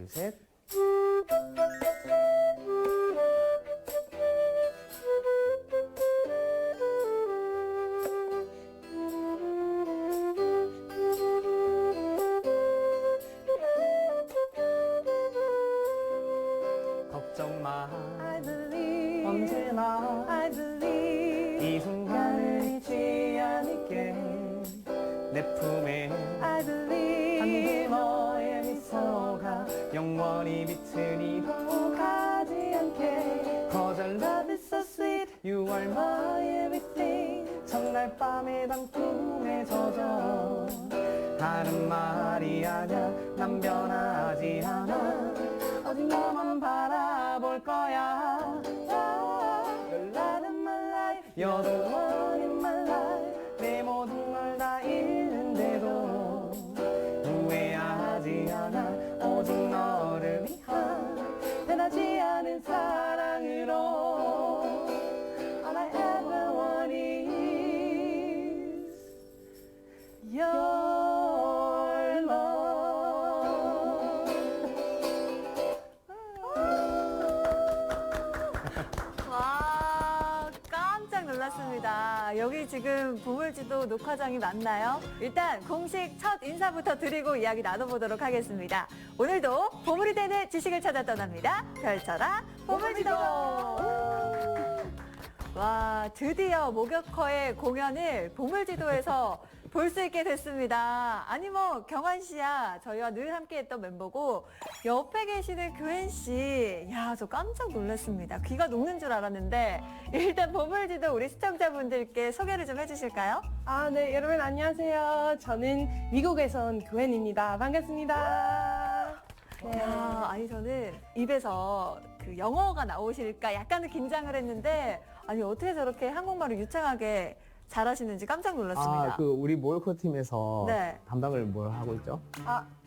둘, 셋. 걱정 마. I believe, 언제나 I believe, 이 순간을 잊지 않을게. 내 품에 I believe, 담긴 너의 미소가 영원히 빛을 잃어가지 않게. Cause our love is so sweet, you are my everything. 첫날 밤에 단 꿈에 젖어 하는 말이 아냐, 난 변하지 않아. 오직 너만 바라볼 거야. You're light in my life, you're the one in my life. 내 모든 걸 다 잃는데도 후회하지 않아. 오직 너를 위한 변하지 않은 사랑으로. All I ever want is your love. 와, 깜짝 놀랐습니다. 여기 지금 보물지도 녹화장이 맞나요? 일단 공식 첫 인사부터 드리고 이야기 나눠보도록 하겠습니다. 오늘도 보물이 되는 지식을 찾아 떠납니다. 펼쳐라 보물지도. 와, 드디어 목욕허의 공연을 보물지도에서 볼 수 있게 됐습니다. 아니 뭐 경환 씨야 저희와 늘 함께했던 멤버고 옆에 계시는 교현 씨, 야, 저 깜짝 놀랐습니다. 귀가 녹는 줄 알았는데 일단 보물지도 우리 시청자분들께 소개를 좀 해주실까요? 네, 여러분 안녕하세요. 저는 미국에서 온 교현입니다. 반갑습니다. 네. 야, 아니 저는 입에서 그 영어가 나오실까 약간은 긴장을 했는데 아니 어떻게 저렇게 한국말을 유창하게 잘하시는지 깜짝 놀랐습니다. 우리 모의코 팀에서 네. 담당을 뭘 하고 있죠?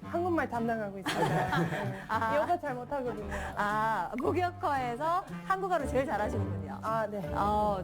한국말 담당하고 있습니다. 네. 아. 영어 잘 못하거든요. 목욕허에서 한국어를 제일 잘하시는군요. 네.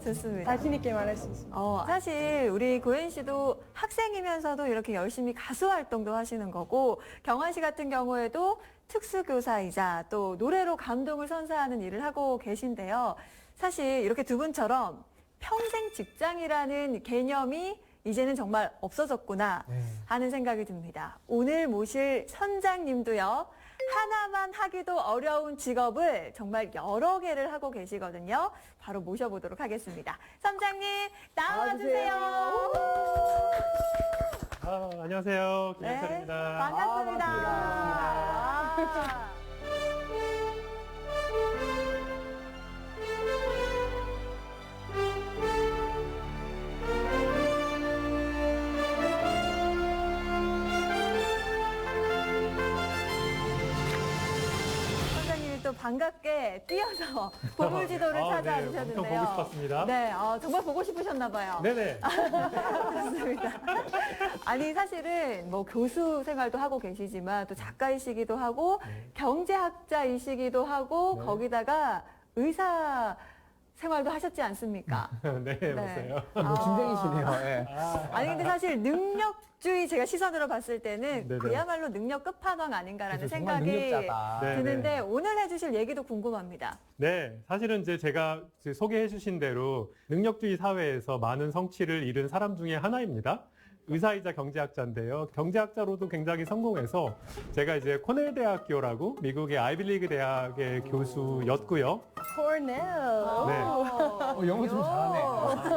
좋습니다. 자신 있게 말할 수 있습니다. 사실 우리 고현 씨도 학생이면서도 이렇게 열심히 가수 활동도 하시는 거고 경환 씨 같은 경우에도 특수교사이자 또 노래로 감동을 선사하는 일을 하고 계신데요. 사실 이렇게 두 분처럼 평생 직장이라는 개념이 이제는 정말 없어졌구나 하는 생각이 듭니다. 오늘 모실 선장님도요. 하나만 하기도 어려운 직업을 정말 여러 개를 하고 계시거든요. 바로 모셔보도록 하겠습니다. 선장님 나와주세요. 안녕하세요. 김현철입니다. 반갑습니다. 반갑습니다. 선장님이 또 반갑게 뛰어서 보물지도를 찾아주셨는데요. 엄청 보고 싶었습니다. 네, 정말 보고 싶으셨나 봐요. 네네. 좋습니다. 아니 사실은 뭐 교수 생활도 하고 계시지만 또 작가이시기도 하고 경제학자이시기도 하고 네. 거기다가 의사 생활도 하셨지 않습니까? 네, 맞아요. 욕심쟁이시네요. 예. 아니 근데 사실 능력주의 제가 시선으로 봤을 때는 네네. 그야말로 능력 끝판왕 아닌가라는 그렇죠. 정말 생각이 능력자다. 네. 드는데 오늘 해주실 얘기도 궁금합니다. 네, 사실은 이제 제가 소개해 주신 대로 능력주의 사회에서 많은 성취를 이룬 사람 중에 하나입니다. 의사이자 경제학자인데요. 경제학자로도 굉장히 성공해서 제가 이제 코넬 대학교라고 미국의 아이비리그 대학의 교수였고요. 코넬. 네. 영어 좀 잘하네.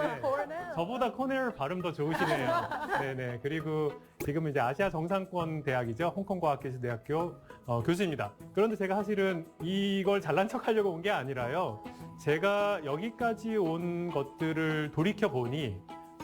네. 코넬. 저보다 코넬 발음 더 좋으시네요. 네네. 그리고 지금은 이제 아시아 정상권 대학이죠. 홍콩과학기술대학교 교수입니다. 그런데 제가 사실은 이걸 잘난 척 하려고 온 게 아니라요. 제가 여기까지 온 것들을 돌이켜 보니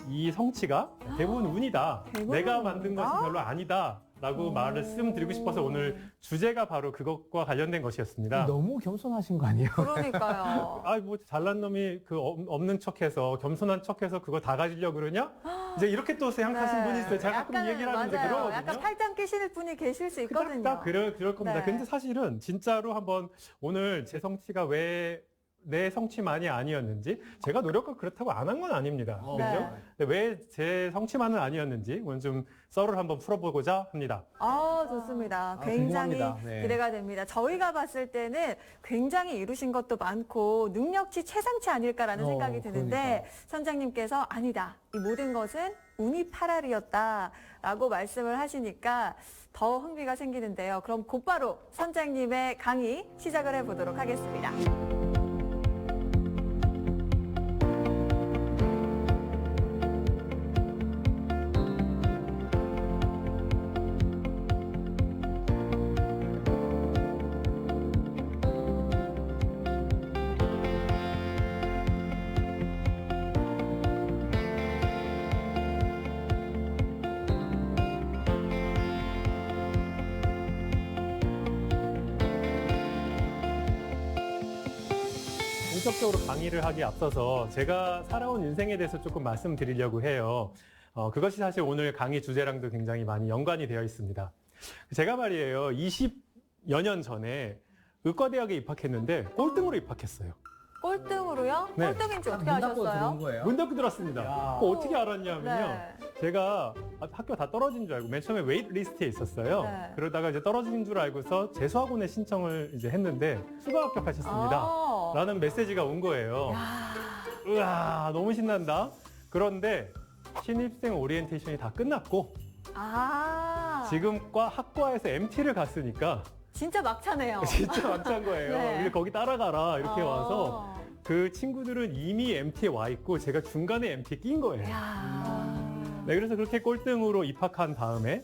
이 성취가 대부분 운이다. 내가 만든 것이 별로 아니다. 라고 말씀드리고 싶어서 오늘 주제가 바로 그것과 관련된 것이었습니다. 너무 겸손하신 거 아니에요? 그러니까요. 뭐 잘난 놈이 없는 척해서 겸손한 척해서 그거 다 가지려고 그러냐? 이제 이렇게 또 생각하시는 분이 있어요. 제가 가끔 이 얘기를 하는데 맞아요. 그러거든요. 약간 팔짱 끼시는 분이 계실 수 있거든요. 딱 그럴 겁니다. 네. 근데 사실은 진짜로 한번 오늘 제 성취가 왜 내 성취만이 아니었는지, 제가 노력을 그렇다고 안 한 건 아닙니다. 그렇죠? 네. 왜 제 성취만은 아니었는지 오늘 좀 썰을 한번 풀어보고자 합니다. 좋습니다. 굉장히 궁금합니다. 네. 기대가 됩니다. 저희가 봤을 때는 굉장히 이루신 것도 많고 능력치 최상치 아닐까라는 생각이 드는데 그러니까. 선장님께서 아니다. 이 모든 것은 운이 8할이었다라고 말씀을 하시니까 더 흥미가 생기는데요. 그럼 곧바로 선장님의 강의 시작을 해보도록 하겠습니다. 본격적으로 강의를 하기에 앞서서 제가 살아온 인생에 대해서 조금 말씀드리려고 해요. 그것이 사실 오늘 강의 주제랑도 굉장히 많이 연관이 되어 있습니다. 제가 말이에요, 20여 년 전에 의과대학에 입학했는데 꼴등으로 입학했어요. 꼴등으로요? 네. 꼴등인지 어떻게 문 닫고 아셨어요? 들어온 거예요? 문 닫고 들었습니다. 야. 그거 어떻게 알았냐면요. 네. 제가 학교 다 떨어진 줄 알고 맨 처음에 웨이트 리스트에 있었어요. 네. 그러다가 이제 떨어진 줄 알고서 재수학원에 신청을 이제 했는데 수가 합격하셨습니다. 라는 메시지가 온 거예요. 야. 우와, 너무 신난다. 그런데 신입생 오리엔테이션이 다 끝났고 지금 학과에서 MT를 갔으니까 진짜 막차네요. 진짜 막찬 거예요. 네. 근데 거기 따라가라 이렇게 와서 그 친구들은 이미 MT에 와 있고 제가 중간에 MT에 낀 거예요. 야. 네, 그래서 그렇게 꼴등으로 입학한 다음에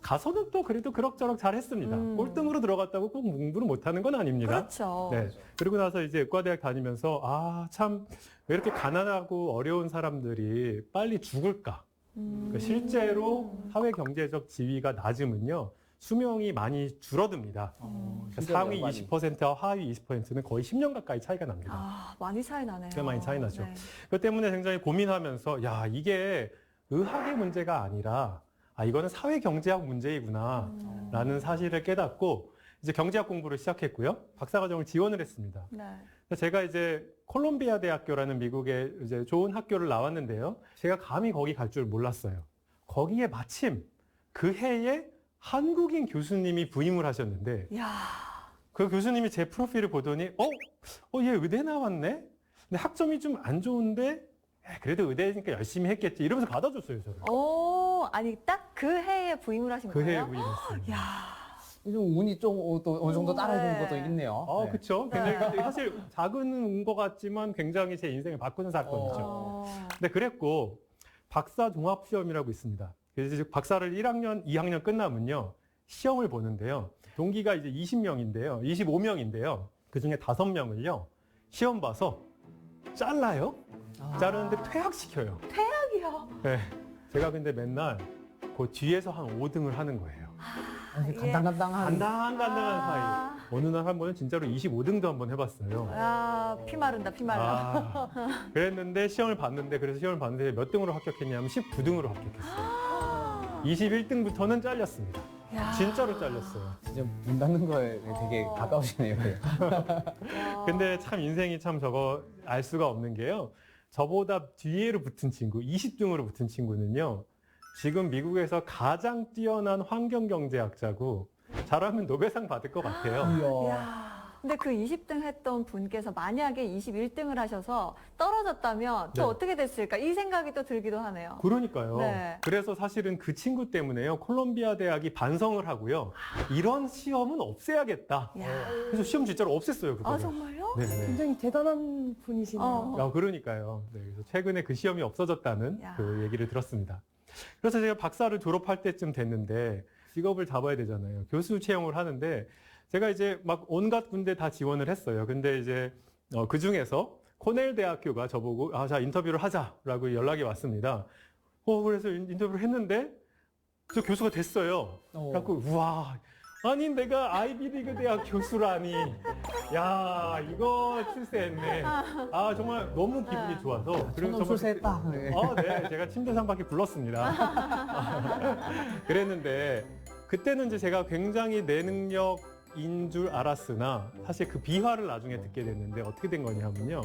가서는 또 그래도 그럭저럭 잘 했습니다. 꼴등으로 들어갔다고 꼭 공부를 못하는 건 아닙니다. 그렇죠. 네. 그리고 나서 이제 의과대학 다니면서 참 왜 이렇게 가난하고 어려운 사람들이 빨리 죽을까? 그러니까 실제로 사회 경제적 지위가 낮으면요. 수명이 많이 줄어듭니다. 그러니까 상위 20%와 하위 20%는 거의 10년 가까이 차이가 납니다. 많이 차이 나네요. 꽤 많이 차이 나죠. 네. 그것 때문에 굉장히 고민하면서 이게 의학의 문제가 아니라 이거는 사회 경제학 문제이구나 라는 사실을 깨닫고 이제 경제학 공부를 시작했고요. 박사과정을 지원을 했습니다. 네. 제가 이제 콜롬비아 대학교라는 미국의 이제 좋은 학교를 나왔는데요. 제가 감히 거기 갈 줄 몰랐어요. 거기에 마침 그 해에 한국인 교수님이 부임을 하셨는데 야. 그 교수님이 제 프로필을 보더니 얘 의대 나왔네? 근데 학점이 좀 안 좋은데 그래도 의대니까 열심히 했겠지 이러면서 받아줬어요, 저를. 아니 딱 그 해에 부임을 하신 그 해에 거예요? 부임했어요. 야. 좀 운이 좀 또 어느 정도 따라야 되는 네. 것도 있네요. 네. 그렇죠. 굉장히 사실 작은 것 같지만 굉장히 제 인생을 바꾸는 사건이죠. 근데 그랬고 박사 종합 시험이라고 있습니다. 그래서 이제 박사를 1학년, 2학년 끝나면요 시험을 보는데요. 동기가 이제 20명인데요, 25명인데요. 그 중에 5명을요 시험 봐서 잘라요. 자르는데 퇴학시켜요. 퇴학이요? 네. 제가 근데 맨날 그 뒤에서 한 5등을 하는 거예요. 간당간당한. 간당간당한 사이. 어느 날 한 번은 진짜로 25등도 한번 해봤어요. 피 마른다, 피 말라. 그랬는데 시험을 봤는데 몇 등으로 합격했냐면 19등으로 합격했어요. 21등부터는 잘렸습니다. 야. 진짜로 잘렸어요. 진짜 문 닫는 거에 되게 가까우시네요. 근데 참 인생이 참 저거 알 수가 없는 게요. 저보다 뒤에로 붙은 친구, 20등으로 붙은 친구는요. 지금 미국에서 가장 뛰어난 환경경제학자고 잘하면 노벨상 받을 것 같아요. 이야. 야. 근데 그 20등 했던 분께서 만약에 21등을 하셔서 떨어졌다면 또 네. 어떻게 됐을까? 이 생각이 또 들기도 하네요. 그러니까요. 네. 그래서 사실은 그 친구 때문에요. 콜롬비아 대학이 반성을 하고요. 이런 시험은 없애야겠다. 야. 그래서 시험 진짜로 없앴어요. 그거를. 정말요? 네네. 굉장히 대단한 분이시네요. 그러니까요. 네, 그래서 최근에 그 시험이 없어졌다는 야. 그 얘기를 들었습니다. 그래서 제가 박사를 졸업할 때쯤 됐는데 직업을 잡아야 되잖아요. 교수 채용을 하는데 제가 이제 막 온갖 군데 다 지원을 했어요. 근데 이제 그 중에서 코넬 대학교가 저보고 자 인터뷰를 하자라고 연락이 왔습니다. 그래서 인터뷰를 했는데 저 교수가 됐어요. 그래갖고 우와. 아니 내가 아이비리그 대학 교수라니. 야 이거 출세했네. 정말 너무 기분이 좋아서. 그리고 정말 출세했다. 네, 제가 침대상밖에 불렀습니다. 그랬는데 그때는 이제 제가 굉장히 내 능력 인 줄 알았으나 사실 그 비화를 나중에 듣게 됐는데 어떻게 된 거냐면요.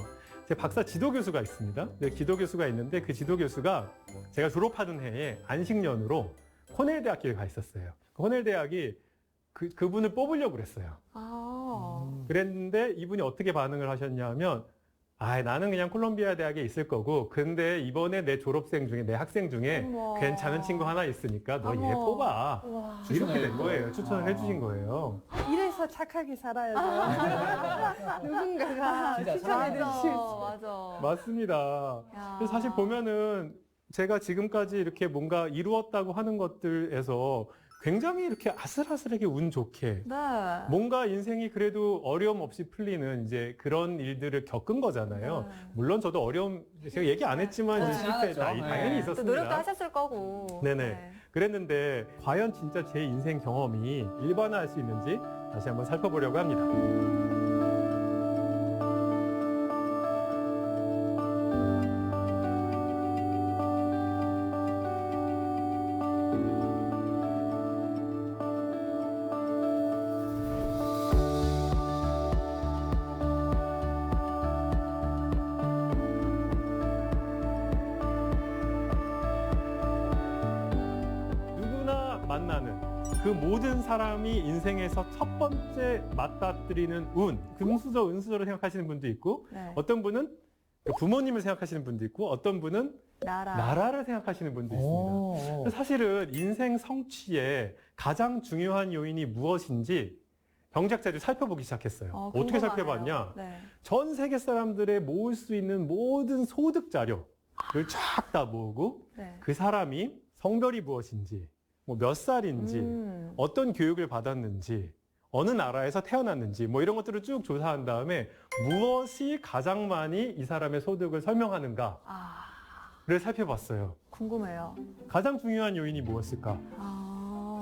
제 박사 지도 교수가 있습니다. 네, 지도 교수가 있는데 그 지도 교수가 제가 졸업하던 해에 안식년으로 코넬 대학교에 가 있었어요. 코넬 대학이 그분을 뽑으려고 그랬어요. 그랬는데 이분이 어떻게 반응을 하셨냐면 나는 그냥 콜롬비아 대학에 있을 거고 근데 이번에 내 졸업생 중에 내 학생 중에 어머. 괜찮은 친구 하나 있으니까 너 얘 어머. 뽑아. 와. 이렇게 된 거예요. 추천을 해주신 거예요. 이래서 착하게 살아야죠. 누군가가 진짜 추천해 주실 수 있어요. 맞아. 맞습니다. 야. 그래서 사실 보면은 제가 지금까지 이렇게 뭔가 이루었다고 하는 것들에서 굉장히 이렇게 아슬아슬하게 운 좋게 네. 뭔가 인생이 그래도 어려움 없이 풀리는 이제 그런 일들을 겪은 거잖아요. 네. 물론 저도 어려움 제가 얘기 안 했지만 이제 실패 않았죠. 당연히 네. 또 있었습니다. 노력도 하셨을 거고. 네네. 그랬는데 과연 진짜 제 인생 경험이 일반화할 수 있는지 다시 한번 살펴보려고 합니다. 누구나 만나는 그 모든 사람이 인생에서 첫 번째 맞닥뜨리는 운, 금수저, 은수저로 생각하시는 분도 있고 네. 어떤 분은 부모님을 생각하시는 분도 있고 어떤 분은 나라를 생각하시는 분도 있습니다. 그래서 사실은 인생 성취에 가장 중요한 요인이 무엇인지 경제학자들이 살펴보기 시작했어요. 어떻게 궁금하네요. 살펴봤냐? 네. 전 세계 사람들의 모을 수 있는 모든 소득 자료를 쫙 다 모으고 네. 그 사람이 성별이 무엇인지, 뭐 몇 살인지, 어떤 교육을 받았는지, 어느 나라에서 태어났는지, 뭐 이런 것들을 쭉 조사한 다음에 무엇이 가장 많이 이 사람의 소득을 설명하는가를 살펴봤어요. 궁금해요. 가장 중요한 요인이 무엇일까?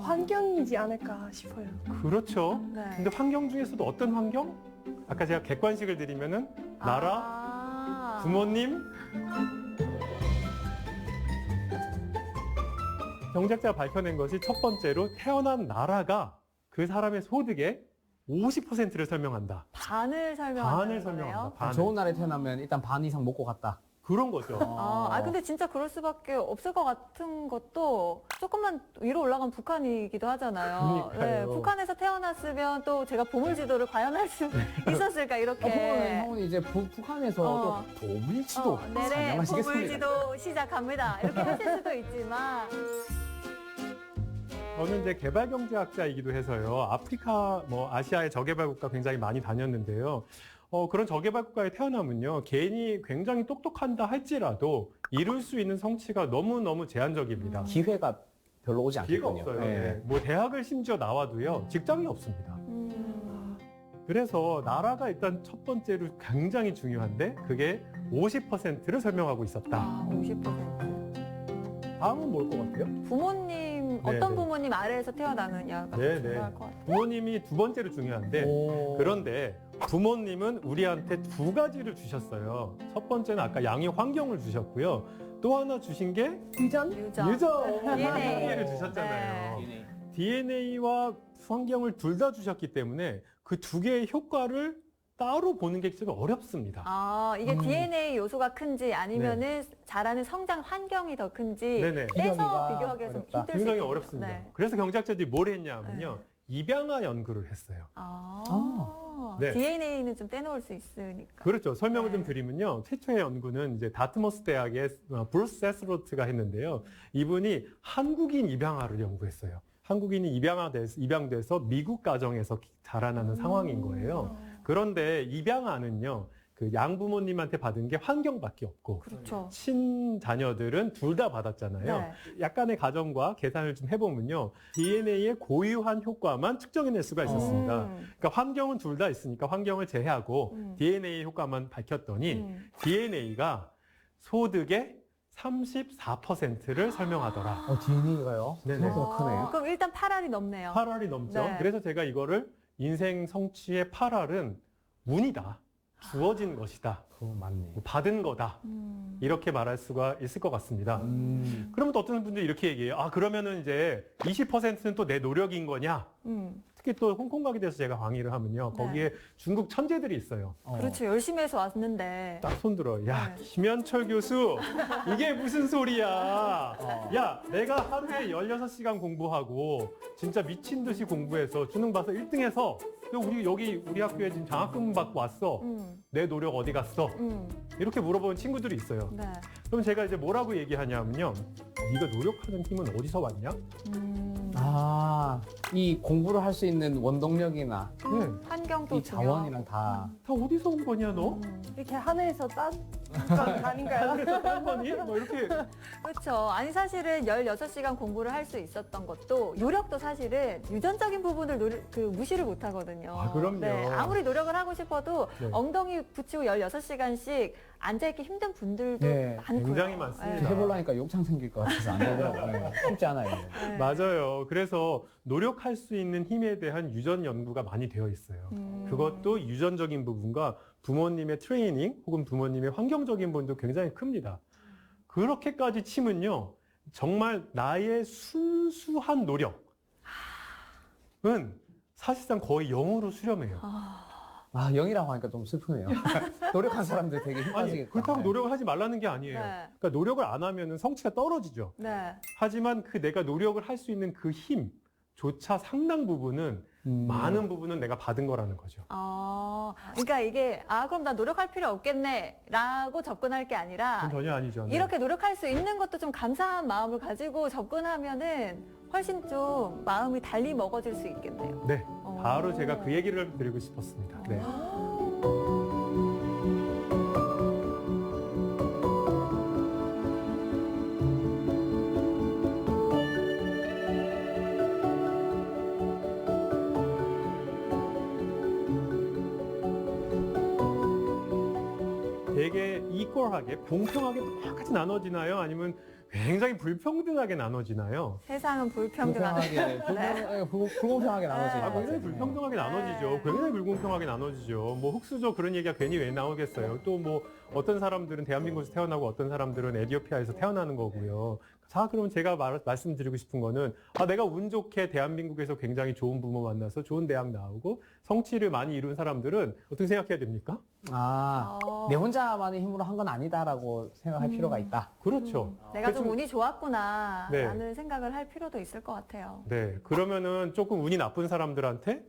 환경이지 않을까 싶어요. 그렇죠. 네. 근데 환경 중에서도 어떤 환경? 아까 제가 객관식을 드리면은 나라, 부모님, 경제학자가 밝혀낸 것이 첫 번째로 태어난 나라가 그 사람의 소득의 50%를 설명한다. 반을 설명하는 반을 거네요. 설명한다. 반을. 좋은 날에 태어나면 일단 반 이상 먹고 갔다. 그런 거죠. 근데 진짜 그럴 수밖에 없을 것 같은 것도 조금만 위로 올라간 북한이기도 하잖아요. 그러니까요. 북한에서 태어났으면 또 제가 보물지도를 과연 할 수 있었을까 이렇게. 형은 이제 북한에서 또 보물지도 네네, 설명하시겠습니다. 보물지도 시작합니다. 이렇게 하실 수도 있지만. 저는 이제 개발경제학자이기도 해서요. 아프리카, 아시아의 저개발 국가 굉장히 많이 다녔는데요. 그런 저개발 국가에 태어나면요. 개인이 굉장히 똑똑한다 할지라도 이룰 수 있는 성취가 너무너무 제한적입니다. 기회가 별로 오지 기회가 않거든요. 없어요. 네. 뭐 대학을 심지어 나와도요. 직장이 없습니다. 그래서 나라가 일단 첫 번째로 굉장히 중요한데 그게 50%를 설명하고 있었다. 50%. 다음은 뭘 것 같아요? 부모님, 네네. 어떤 부모님 아래에서 태어나느냐가 네네. 중요할 것 같아요. 부모님이 두 번째로 중요한데 그런데 부모님은 우리한테 두 가지를 주셨어요. 첫 번째는 아까 양육 환경을 주셨고요. 또 하나 주신 게 유전? 유전. DNA를 주셨잖아요. 네. DNA와 환경을 둘 다 주셨기 때문에 그 두 개의 효과를 따로 보는 게 좀 어렵습니다. 이게 DNA 요소가 큰지 아니면은 자라는 성장 환경이 더 큰지 네네. 떼서 비교하기가 좀 어렵다. 힘들 수 굉장히 있겠네요. 어렵습니다. 네. 그래서 경제학자들이 뭘 했냐면요. 입양아 연구를 했어요. 네. DNA는 좀 떼놓을 수 있으니까. 그렇죠. 설명을 네. 좀 드리면요. 최초의 연구는 이제 다트머스 대학의 브루스 세스로트가 했는데요. 이분이 한국인 입양아를 연구했어요. 한국인이 입양돼서 미국 가정에서 자라나는 상황인 거예요. 그런데 입양아는요. 그 양부모님한테 받은 게 환경밖에 없고 그렇죠. 친자녀들은 둘 다 받았잖아요. 네. 약간의 가정과 계산을 좀 해보면요. DNA의 고유한 효과만 측정해낼 수가 있었습니다. 그러니까 환경은 둘 다 있으니까 환경을 제외하고 DNA 효과만 밝혔더니 DNA가 소득의 34%를 설명하더라. DNA가요? 네네. 생각보다 크네. 그럼 일단 8알이 넘네요. 8알이 넘죠. 네. 그래서 제가 이거를 인생 성취의 8알은 운이다. 주어진 것이다. 그거 맞네. 받은 거다. 이렇게 말할 수가 있을 것 같습니다. 그러면 또 어떤 분들이 이렇게 얘기해요. 그러면은 이제 20%는 또 내 노력인 거냐? 특히 또 홍콩 가게 돼서 제가 강의를 하면요. 네. 거기에 중국 천재들이 있어요. 그렇죠. 열심히 해서 왔는데. 딱 손들어. 야, 네. 김현철 교수, 이게 무슨 소리야. 야, 내가 하루에 16시간 공부하고 진짜 미친 듯이 공부해서 수능 봐서 1등해서 우리 학교에 지금 장학금 받고 왔어. 내 노력 어디 갔어? 이렇게 물어보는 친구들이 있어요. 네. 그럼 제가 이제 뭐라고 얘기하냐면요. 네가 노력하는 힘은 어디서 왔냐? 이 공부를 할 수 있는 원동력이나 네. 환경도 이 자원이랑 다 다 어디서 온 거냐 너? 이렇게 하늘에서 딴 건 아닌가요? 그래서 딴 거니? 뭐 이렇게 그렇죠. 아니 사실은 16시간 공부를 할 수 있었던 것도 노력도 사실은 유전적인 부분을 무시를 못 하거든요. 아, 그럼요. 네, 아무리 노력을 하고 싶어도 네. 엉덩이 붙이고 16시간씩 앉아있기 힘든 분들도 네, 많고요. 굉장히 많습니다. 네. 해보려니까 욕창 생길 것 같아서 안 되더라고요. 네, 쉽지 않아요. 네. 맞아요. 그래서 노력할 수 있는 힘에 대한 유전 연구가 많이 되어 있어요. 그것도 유전적인 부분과 부모님의 트레이닝 혹은 부모님의 환경적인 부분도 굉장히 큽니다. 그렇게까지 치면요. 정말 나의 순수한 노력은 사실상 거의 0으로 수렴해요. 아, 0이라고 하니까 좀 슬프네요. 노력한 사람들 되게 힘 아니, 빠지겠다. 그렇다고 노력을 하지 말라는 게 아니에요. 네. 그러니까 노력을 안 하면 성취가 떨어지죠. 네. 하지만 그 내가 노력을 할 수 있는 그 힘조차 상당 부분은 많은 부분은 내가 받은 거라는 거죠. 그러니까 이게 그럼 나 노력할 필요 없겠네라고 접근할 게 아니라 그건 전혀 아니죠. 네. 이렇게 노력할 수 있는 것도 좀 감사한 마음을 가지고 접근하면은 훨씬 좀 마음이 달리 먹어질 수 있겠네요. 네, 바로 제가 그 얘기를 드리고 싶었습니다. 네. 되게 이퀄하게, 공평하게 똑같이 나눠지나요? 아니면 굉장히 불평등하게 나눠지나요? 세상은 불평등하다. 불공평하게 나눠지는 것 굉장히 같아요. 불평등하게 네. 나눠지죠. 굉장히 불공평하게 나눠지죠. 뭐 흑수저 그런 얘기가 괜히 왜 나오겠어요. 또 뭐 어떤 사람들은 대한민국에서 태어나고 어떤 사람들은 에티오피아에서 태어나는 거고요. 자, 그럼 제가 말씀드리고 싶은 거는 내가 운 좋게 대한민국에서 굉장히 좋은 부모 만나서 좋은 대학 나오고 성취를 많이 이룬 사람들은 어떻게 생각해야 됩니까? 내 혼자만의 힘으로 한 건 아니다라고 생각할 필요가 있다. 그렇죠. 내가 좀 그래서- 운이 좋았구나 네. 라는 생각을 할 필요도 있을 것 같아요. 네, 그러면은 조금 운이 나쁜 사람들한테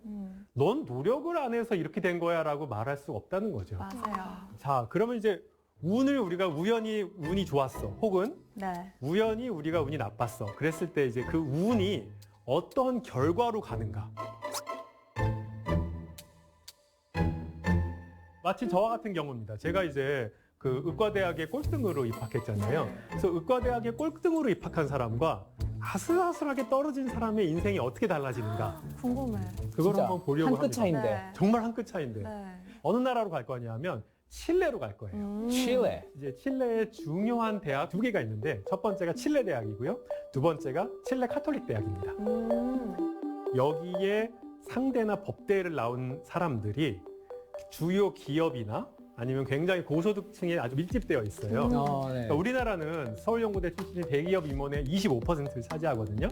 넌 노력을 안 해서 이렇게 된 거야 라고 말할 수 없다는 거죠. 맞아요. 자, 그러면 이제 우리가 우연히 운이 좋았어. 혹은 네. 우연히 우리가 운이 나빴어. 그랬을 때 이제 그 운이 어떤 결과로 가는가. 마치 저와 같은 경우입니다. 제가 이제 그 의과대학에 꼴등으로 입학했잖아요. 그래서 의과대학에 꼴등으로 입학한 사람과 아슬아슬하게 떨어진 사람의 인생이 어떻게 달라지는가. 궁금해. 그걸 진짜 한번 보려고 한 끗 합니다. 차이인데. 네. 정말 한 끗 차이인데. 네. 어느 나라로 갈 거냐면 칠레로 갈 거예요. 칠레. 이제 칠레의 중요한 대학 두 개가 있는데 첫 번째가 칠레 대학이고요. 두 번째가 칠레 카톨릭 대학입니다. 여기에 상대나 법대를 나온 사람들이 주요 기업이나 아니면 굉장히 고소득층에 아주 밀집되어 있어요. 네. 그러니까 우리나라는 서울연고대 출신이 대기업 임원의 25%를 차지하거든요.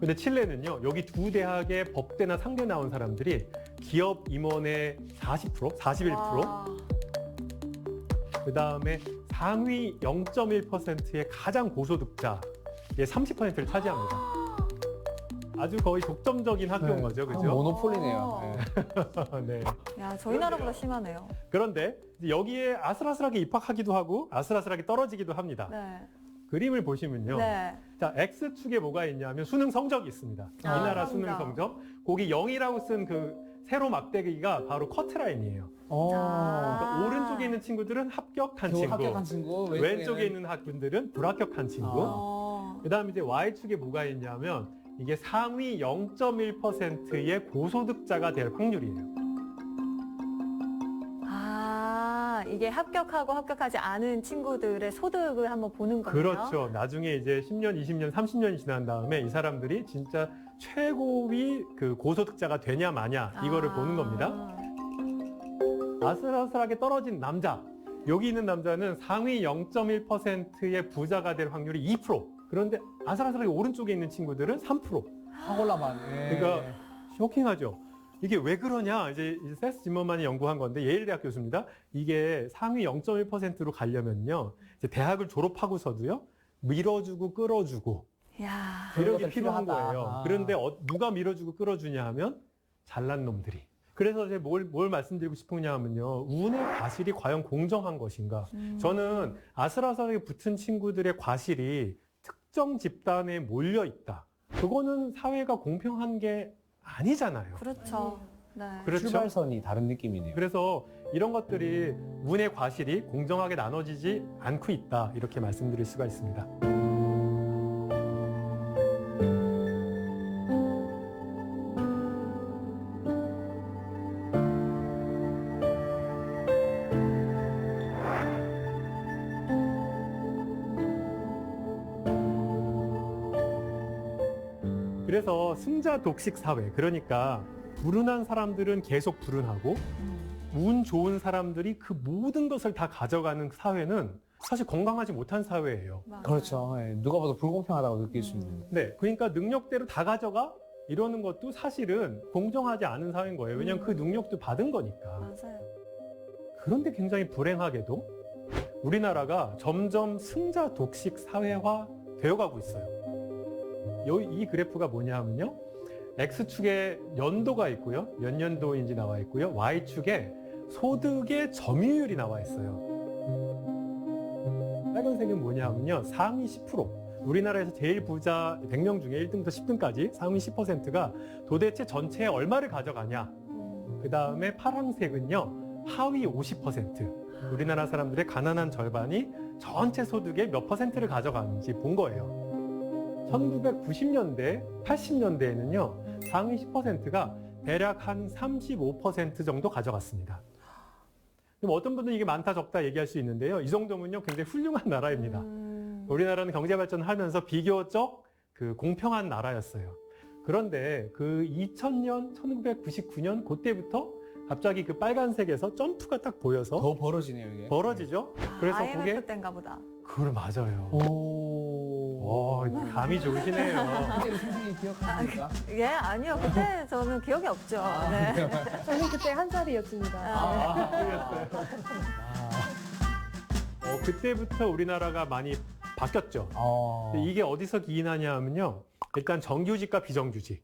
근데 칠레는요, 여기 두 대학의 법대나 상대 나온 사람들이 기업 임원의 40%, 41%, 그 다음에 상위 0.1%의 가장 고소득자의 30%를 차지합니다. 아주 거의 독점적인 학교인 거죠, 그죠? 모노폴리네요. 네. 네. 야, 저희 나라보다 심하네요. 그런데 이제 여기에 아슬아슬하게 입학하기도 하고 아슬아슬하게 떨어지기도 합니다. 네. 그림을 보시면요. 네. 자, X축에 뭐가 있냐면 수능 성적이 있습니다. 이 나라 수능 성적. 거기 0이라고 쓴 그 세로 막대기가 바로 커트라인이에요. 그러니까 오른쪽에 있는 친구들은 합격한 친구, 합격한 친구, 왼쪽에 있는 학생들은 불합격한 친구. 그다음에 이제 Y축에 뭐가 있냐면 이게 상위 0.1%의 고소득자가 될 확률이에요. 이게 합격하고 합격하지 않은 친구들의 소득을 한번 보는 거예요. 그렇죠. 나중에 이제 10년, 20년, 30년이 지난 다음에 이 사람들이 진짜 최고위 그 고소득자가 되냐 마냐 이거를 보는 겁니다. 아슬아슬하게 떨어진 남자. 여기 있는 남자는 상위 0.1%의 부자가 될 확률이 2%. 그런데 아슬아슬하게 오른쪽에 있는 친구들은 3%. 확 올라가네. 그러니까 쇼킹하죠. 이게 왜 그러냐? 이제 세스 지머만이 연구한 건데 예일대학 교수입니다. 이게 상위 0.1%로 가려면요, 이제 대학을 졸업하고서도요 밀어주고 끌어주고 야. 이런 게 그런 것들 필요한 필요하다. 거예요. 아. 그런데 누가 밀어주고 끌어주냐 하면 잘난 놈들이. 그래서 제가 뭘 말씀드리고 싶으냐 하면요, 운의 과실이 과연 공정한 것인가? 저는 아슬아슬하게 붙은 친구들의 과실이 특정 집단에 몰려 있다. 그거는 사회가 공평한 게 아니잖아요. 그렇죠. 네. 그렇죠. 출발선이 다른 느낌이네요. 그래서 이런 것들이 운의 과실이 공정하게 나눠지지 않고 있다. 이렇게 말씀드릴 수가 있습니다. 그래서 승자 독식 사회, 그러니까 불운한 사람들은 계속 불운하고 운 좋은 사람들이 그 모든 것을 다 가져가는 사회는 사실 건강하지 못한 사회예요. 맞아요. 그렇죠. 예, 누가 봐도 불공평하다고 느낄 수 있는. 네, 그러니까 능력대로 다 가져가 이러는 것도 사실은 공정하지 않은 사회인 거예요. 왜냐하면 그 능력도 받은 거니까. 맞아요. 그런데 굉장히 불행하게도 우리나라가 점점 승자 독식 사회화 되어가고 있어요. 이 그래프가 뭐냐 하면요, X축에 연도가 있고요, 몇 년도인지 나와 있고요, Y축에 소득의 점유율이 나와 있어요. 빨간색은 뭐냐 하면요, 상위 10%. 우리나라에서 제일 부자 100명 중에 1등부터 10등까지 상위 10%가 도대체 전체에 얼마를 가져가냐. 그 다음에 파란색은요, 하위 50%. 우리나라 사람들의 가난한 절반이 전체 소득의 몇 퍼센트를 가져가는지 본 거예요. 1990년대, 80년대에는요, 상위 10%가 대략 한 35% 정도 가져갔습니다. 그럼 어떤 분들은 이게 많다 적다 얘기할 수 있는데요. 이 정도면요, 굉장히 훌륭한 나라입니다. 우리나라는 경제 발전하면서 비교적 공평한 나라였어요. 그런데 그 2000년, 1999년 그때부터 갑자기 그 빨간색에서 점프가 딱 보여서 더 벌어지네요, 이게. 벌어지죠. 그래서 IMF 그게 때인가 보다. 그걸 맞아요. 오. 감이 좋으시네요. 그때 선생님 기억하십니까? 예, 아니요. 그때 저는 기억이 없죠. 네. 저는 그때 한 살이었습니다. 그때부터 우리나라가 많이 바뀌었죠. 근데 이게 어디서 기인하냐 하면요, 일단 정규직과 비정규직.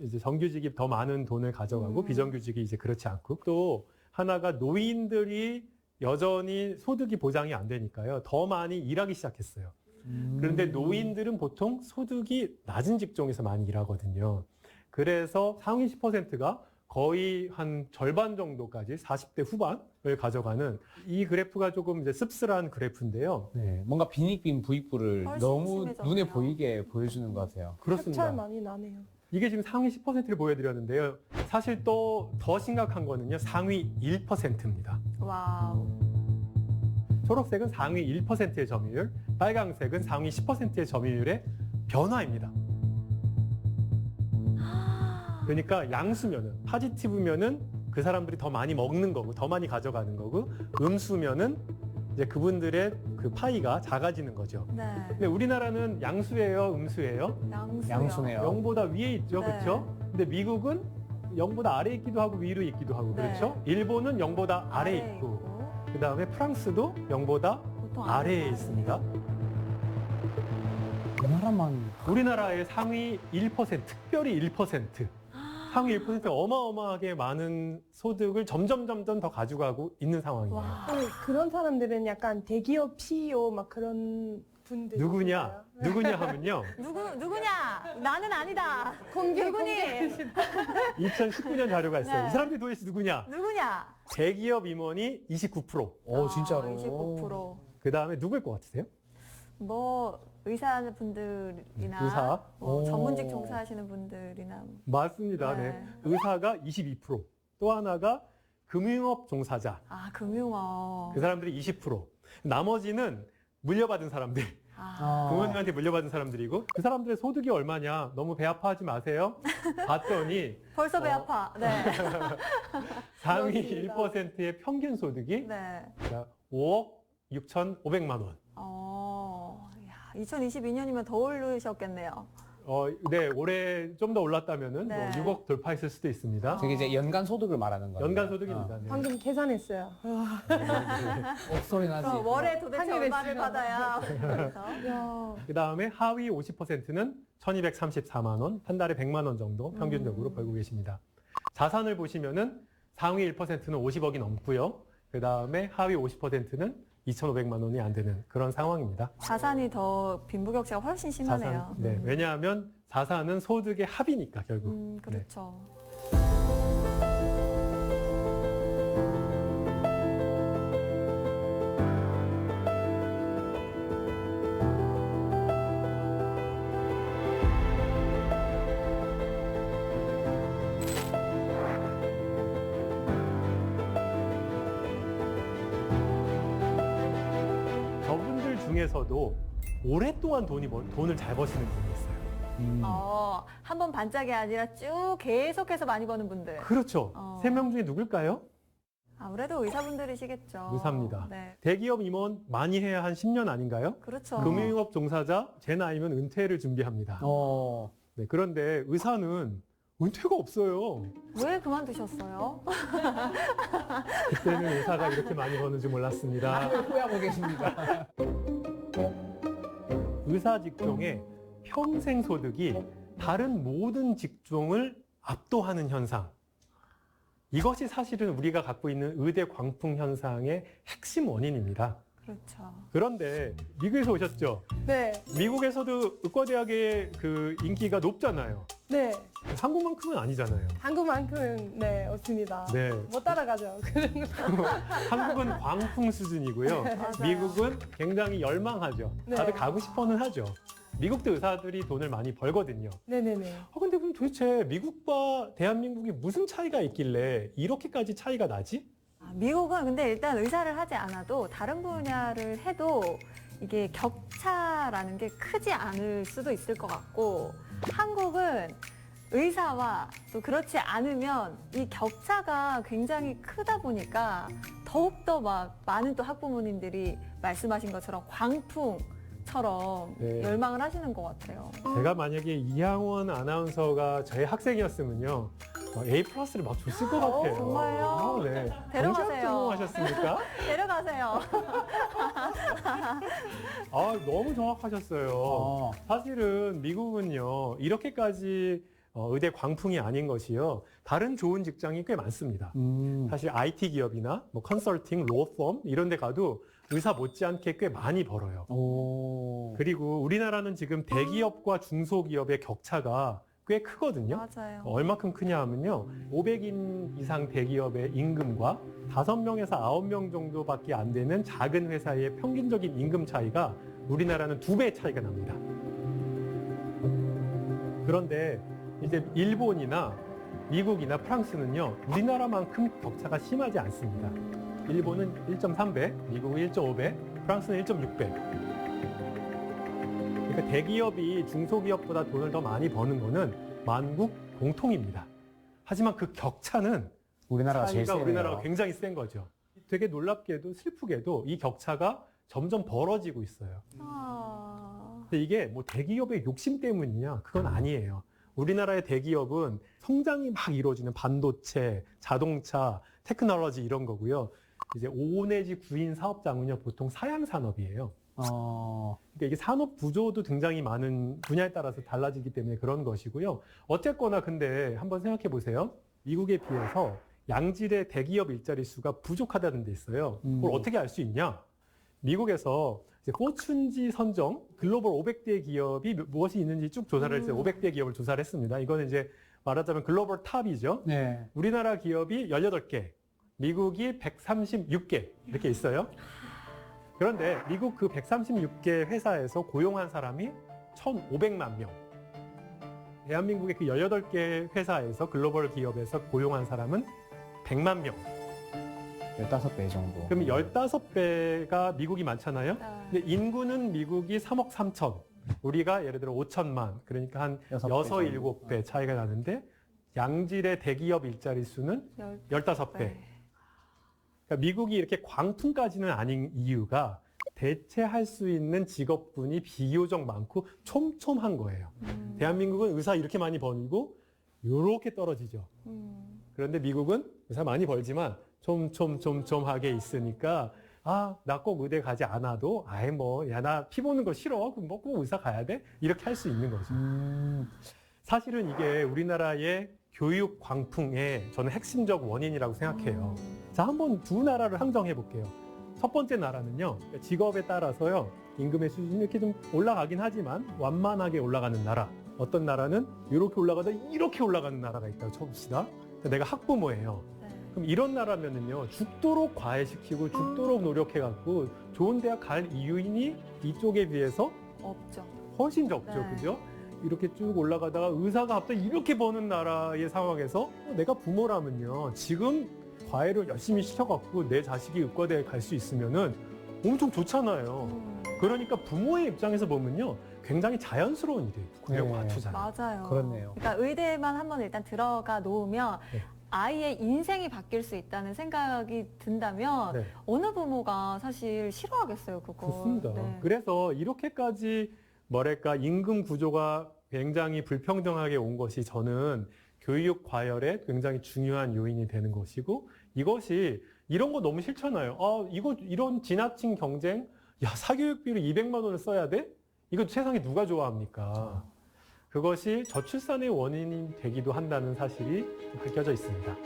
이제 정규직이 더 많은 돈을 가져가고 비정규직이 이제 그렇지 않고, 또 하나가 노인들이 여전히 소득이 보장이 안 되니까요, 더 많이 일하기 시작했어요. 그런데 노인들은 보통 소득이 낮은 직종에서 많이 일하거든요. 그래서 상위 10%가 거의 한 절반 정도까지 40대 후반을 가져가는, 이 그래프가 조금 이제 씁쓸한 그래프인데요. 네, 뭔가 빈익빈 부익부를 훨씬 너무 심해졌네요. 눈에 보이게 보여주는 것 같아요. 그렇습니다. 격차 많이 나네요. 이게 지금 상위 10%를 보여드렸는데요. 사실 또 더 심각한 거는요, 상위 1%입니다. 와우. 초록색은 상위 1%의 점유율, 빨강색은 상위 10%의 점유율의 변화입니다. 그러니까 양수면은, 파지티브면은 그 사람들이 더 많이 먹는 거고, 더 많이 가져가는 거고, 음수면은 이제 그분들의 그 파이가 작아지는 거죠. 네. 근데 우리나라는 양수예요, 음수예요? 양수요. 양수네요. 0보다 위에 있죠, 네. 그렇죠? 근데 미국은 0보다 아래에 있기도 하고 위로 있기도 하고, 네. 그렇죠? 일본은 0보다 아래에 있고, 그 다음에 프랑스도 0보다 보통 아래에 있습니다. 우리나라만 우리나라의 상위 1%, 특별히 1%, 상위 1% 어마어마하게 많은 소득을 점점 더 가져가고 있는 상황이에요. 와. 아니, 그런 사람들은 약간 대기업 CEO 막 그런 분들. 누구냐? 누구냐 하면요. 누구냐? 나는 아니다. 공개 누구니? 2019년 자료가 있어요. 네. 이 사람들이 도대체 누구냐? 누구냐? 대기업 임원이 29%. 진짜로. 29%. 그 다음에 누구일 것 같으세요? 뭐 의사분들이나 의사. 뭐 오. 전문직 종사하시는 분들이나 맞습니다. 네. 네. 의사가 22%. 또 하나가 금융업 종사자. 금융업. 그 사람들이 20%. 나머지는 물려받은 사람들. 부모님한테 물려받은 사람들이고, 그 사람들의 소득이 얼마냐? 너무 배 아파하지 마세요. 봤더니 벌써 배 아파. 네. 상위 그렇습니다. 1%의 평균 소득이 네. 5억 6,500만 원. 야, 2022년이면 더 오르셨겠네요. 네, 올해 좀 더 올랐다면은 네. 뭐 6억 돌파했을 수도 있습니다. 저게 이제 연간 소득을 말하는 거예요. 연간 소득입니다. 네. 방금 계산했어요. 옥소리 나지. 그럼 월에 도대체 하늘에 얼마를 있어요. 받아야? 그래서. 야, 그 다음에 하위 50%는 1234만 원, 한 달에 100만 원 정도 평균적으로 벌고 계십니다. 자산을 보시면은 상위 1%는 50억이 넘고요. 그 다음에 하위 50%는 2,500만 원이 안 되는 그런 상황입니다. 자산이 더 빈부격차가 훨씬 심하네요. 네, 왜냐하면 자산은 소득의 합이니까 결국. 그렇죠. 저분들 중에서도 오랫동안 돈을 잘 버시는 분이 있어요. 한 번 반짝이 아니라 쭉 계속해서 많이 버는 분들. 그렇죠. 세 명 중에 누굴까요? 아무래도 의사분들이시겠죠. 의사입니다. 네. 대기업 임원 많이 해야 한 10년 아닌가요? 그렇죠. 금융업 종사자 제 나이면 은퇴를 준비합니다. 네, 그런데 의사는 은퇴가 없어요. 왜 그만두셨어요? 그때는 의사가 이렇게 많이 버는 줄 몰랐습니다. 후회하고 계십니다. 의사 직종의 평생 소득이 다른 모든 직종을 압도하는 현상. 이것이 사실은 우리가 갖고 있는 의대 광풍 현상의 핵심 원인입니다. 그렇죠. 그런데 미국에서 오셨죠? 네, 미국에서도 의과대학의 그 인기가 높잖아요. 네. 한국만큼은 아니잖아요. 한국만큼은 네 없습니다. 네. 못 따라가죠. 한국은 광풍 수준이고요. 맞아요. 미국은 굉장히 열망하죠. 네. 다들 가고 싶어는 하죠. 미국도 의사들이 돈을 많이 벌거든요. 네네네. 근데 그럼 도대체 미국과 대한민국이 무슨 차이가 있길래 이렇게까지 차이가 나지? 미국은 근데 일단 의사를 하지 않아도 다른 분야를 해도 이게 격차라는 게 크지 않을 수도 있을 것 같고 한국은 의사와 또 그렇지 않으면 이 격차가 굉장히 크다 보니까 더욱더 막 많은 또 학부모님들이 말씀하신 것처럼 광풍처럼 네. 열망을 하시는 것 같아요. 제가 만약에 이항원 아나운서가 저의 학생이었으면요. A 플러스를 막 줬을 것 같아요. 정말요? 네. 데려가세요. 전공하셨습니까? 데려가세요. 너무 정확하셨어요. 사실은 미국은요, 이렇게까지 의대 광풍이 아닌 것이요. 다른 좋은 직장이 꽤 많습니다. 사실 IT 기업이나 뭐 컨설팅, 로펌 이런 데 가도 의사 못지않게 꽤 많이 벌어요. 그리고 우리나라는 지금 대기업과 중소기업의 격차가 꽤 크거든요. 맞아요. 얼마큼 크냐 하면요. 500인 이상 대기업의 임금과 5명에서 9명 정도밖에 안 되는 작은 회사의 평균적인 임금 차이가 우리나라는 2배 차이가 납니다. 그런데 이제 일본이나 미국이나 프랑스는요. 우리나라만큼 격차가 심하지 않습니다. 일본은 1.3배, 미국은 1.5배, 프랑스는 1.6배. 그러니까 대기업이 중소기업보다 돈을 더 많이 버는 거는 만국 공통입니다. 하지만 그 격차는 우리나라가 제일 차이가 세네요. 우리나라가 굉장히 센 거죠. 되게 놀랍게도 슬프게도 이 격차가 점점 벌어지고 있어요. 근데 이게 뭐 대기업의 욕심 때문이냐? 그건 아니에요. 우리나라의 대기업은 성장이 막 이루어지는 반도체, 자동차, 테크놀로지 이런 거고요. 이제 5 내지 9인 사업장은요, 보통 사양 산업이에요. 그러니까 이게 산업 구조도 굉장히 많은 분야에 따라서 달라지기 때문에 그런 것이고요. 어쨌거나 근데 한번 생각해 보세요. 미국에 비해서 양질의 대기업 일자리 수가 부족하다는 데 있어요. 그걸 어떻게 알 수 있냐? 미국에서 이제 포춘지 선정 글로벌 500대 기업이 무엇이 있는지 쭉 조사를 했어요. 500대 기업을 조사를 했습니다. 이거는 이제 말하자면 글로벌 탑이죠. 네. 우리나라 기업이 18개, 미국이 136개 이렇게 있어요. 그런데 미국 그 136개 회사에서 고용한 사람이 1,500만 명. 대한민국의 그 18개 회사에서 글로벌 기업에서 고용한 사람은 100만 명. 15배 정도. 그러면 15배가 미국이 많잖아요. 네. 근데 인구는 미국이 3억 3천. 우리가 예를 들어 5천만. 그러니까 한 6, 7배 차이가 나는데 양질의 대기업 일자리 수는 15배. 그러니까 미국이 이렇게 광풍까지는 아닌 이유가 대체할 수 있는 직업군이 비교적 많고 촘촘한 거예요. 대한민국은 의사 이렇게 많이 벌고 이렇게 떨어지죠. 그런데 미국은 의사 많이 벌지만 촘하게 있으니까 나 꼭 의대 가지 않아도 나 피 보는 거 싫어. 그럼 꼭 의사 가야 돼? 이렇게 할 수 있는 거죠. 사실은 이게 우리나라의 교육 광풍의 저는 핵심적 원인이라고 생각해요. 자, 한번 두 나라를 상정해 볼게요. 첫 번째 나라는요, 직업에 따라서요, 임금의 수준이 이렇게 좀 올라가긴 하지만 완만하게 올라가는 나라. 어떤 나라는 이렇게 올라가다 이렇게 올라가는 나라가 있다고 쳐봅시다. 내가 학부모예요. 네. 그럼 이런 나라면은요, 죽도록 과외시키고 죽도록 노력해갖고 좋은 대학 갈 이유인이 이쪽에 비해서 없죠. 훨씬 적죠. 네. 그죠? 이렇게 쭉 올라가다가 의사가 갑자기 이렇게 버는 나라의 상황에서 내가 부모라면요, 지금 과외를 열심히 시켜갖고 내 자식이 의과대에 갈 수 있으면은 엄청 좋잖아요. 그러니까 부모의 입장에서 보면요, 굉장히 자연스러운 일이에요. 군력 네. 맞추잖아요. 맞아요. 그렇네요. 그러니까 의대만 한번 일단 들어가 놓으면 네. 아이의 인생이 바뀔 수 있다는 생각이 든다면 네. 어느 부모가 사실 싫어하겠어요, 그거. 좋습니다. 네. 그래서 이렇게까지 임금 구조가 굉장히 불평등하게 온 것이 저는 교육 과열에 굉장히 중요한 요인이 되는 것이고, 이것이 이런 거 너무 싫잖아요. 이런 지나친 경쟁, 사교육비로 200만 원을 써야 돼? 이거 세상에 누가 좋아합니까? 그것이 저출산의 원인이 되기도 한다는 사실이 밝혀져 있습니다.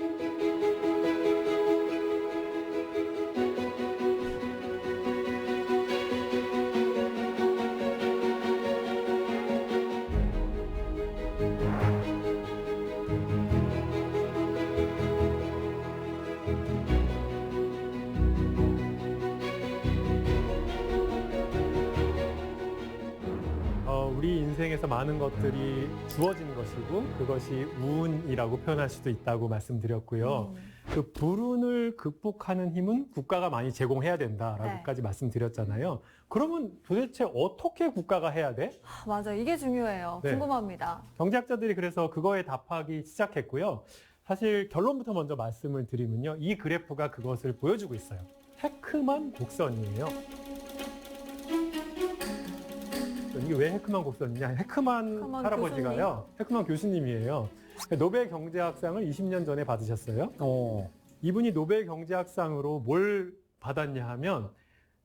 우리 인생에서 많은 것들이 주어지는 것이고 그것이 운이라고 표현할 수도 있다고 말씀드렸고요. 그 불운을 극복하는 힘은 국가가 많이 제공해야 된다라고까지 말씀드렸잖아요. 그러면 도대체 어떻게 국가가 해야 돼? 맞아, 이게 중요해요. 네. 궁금합니다. 경제학자들이 그래서 그거에 답하기 시작했고요. 사실 결론부터 먼저 말씀을 드리면요, 이 그래프가 그것을 보여주고 있어요. 헤크만 곡선이에요. 이게 왜 헤크만 곡선이냐? 헤크만 할아버지가요, 헤크만 교수님이에요. 노벨 경제학상을 20년 전에 받으셨어요. 이분이 노벨 경제학상으로 뭘 받았냐 하면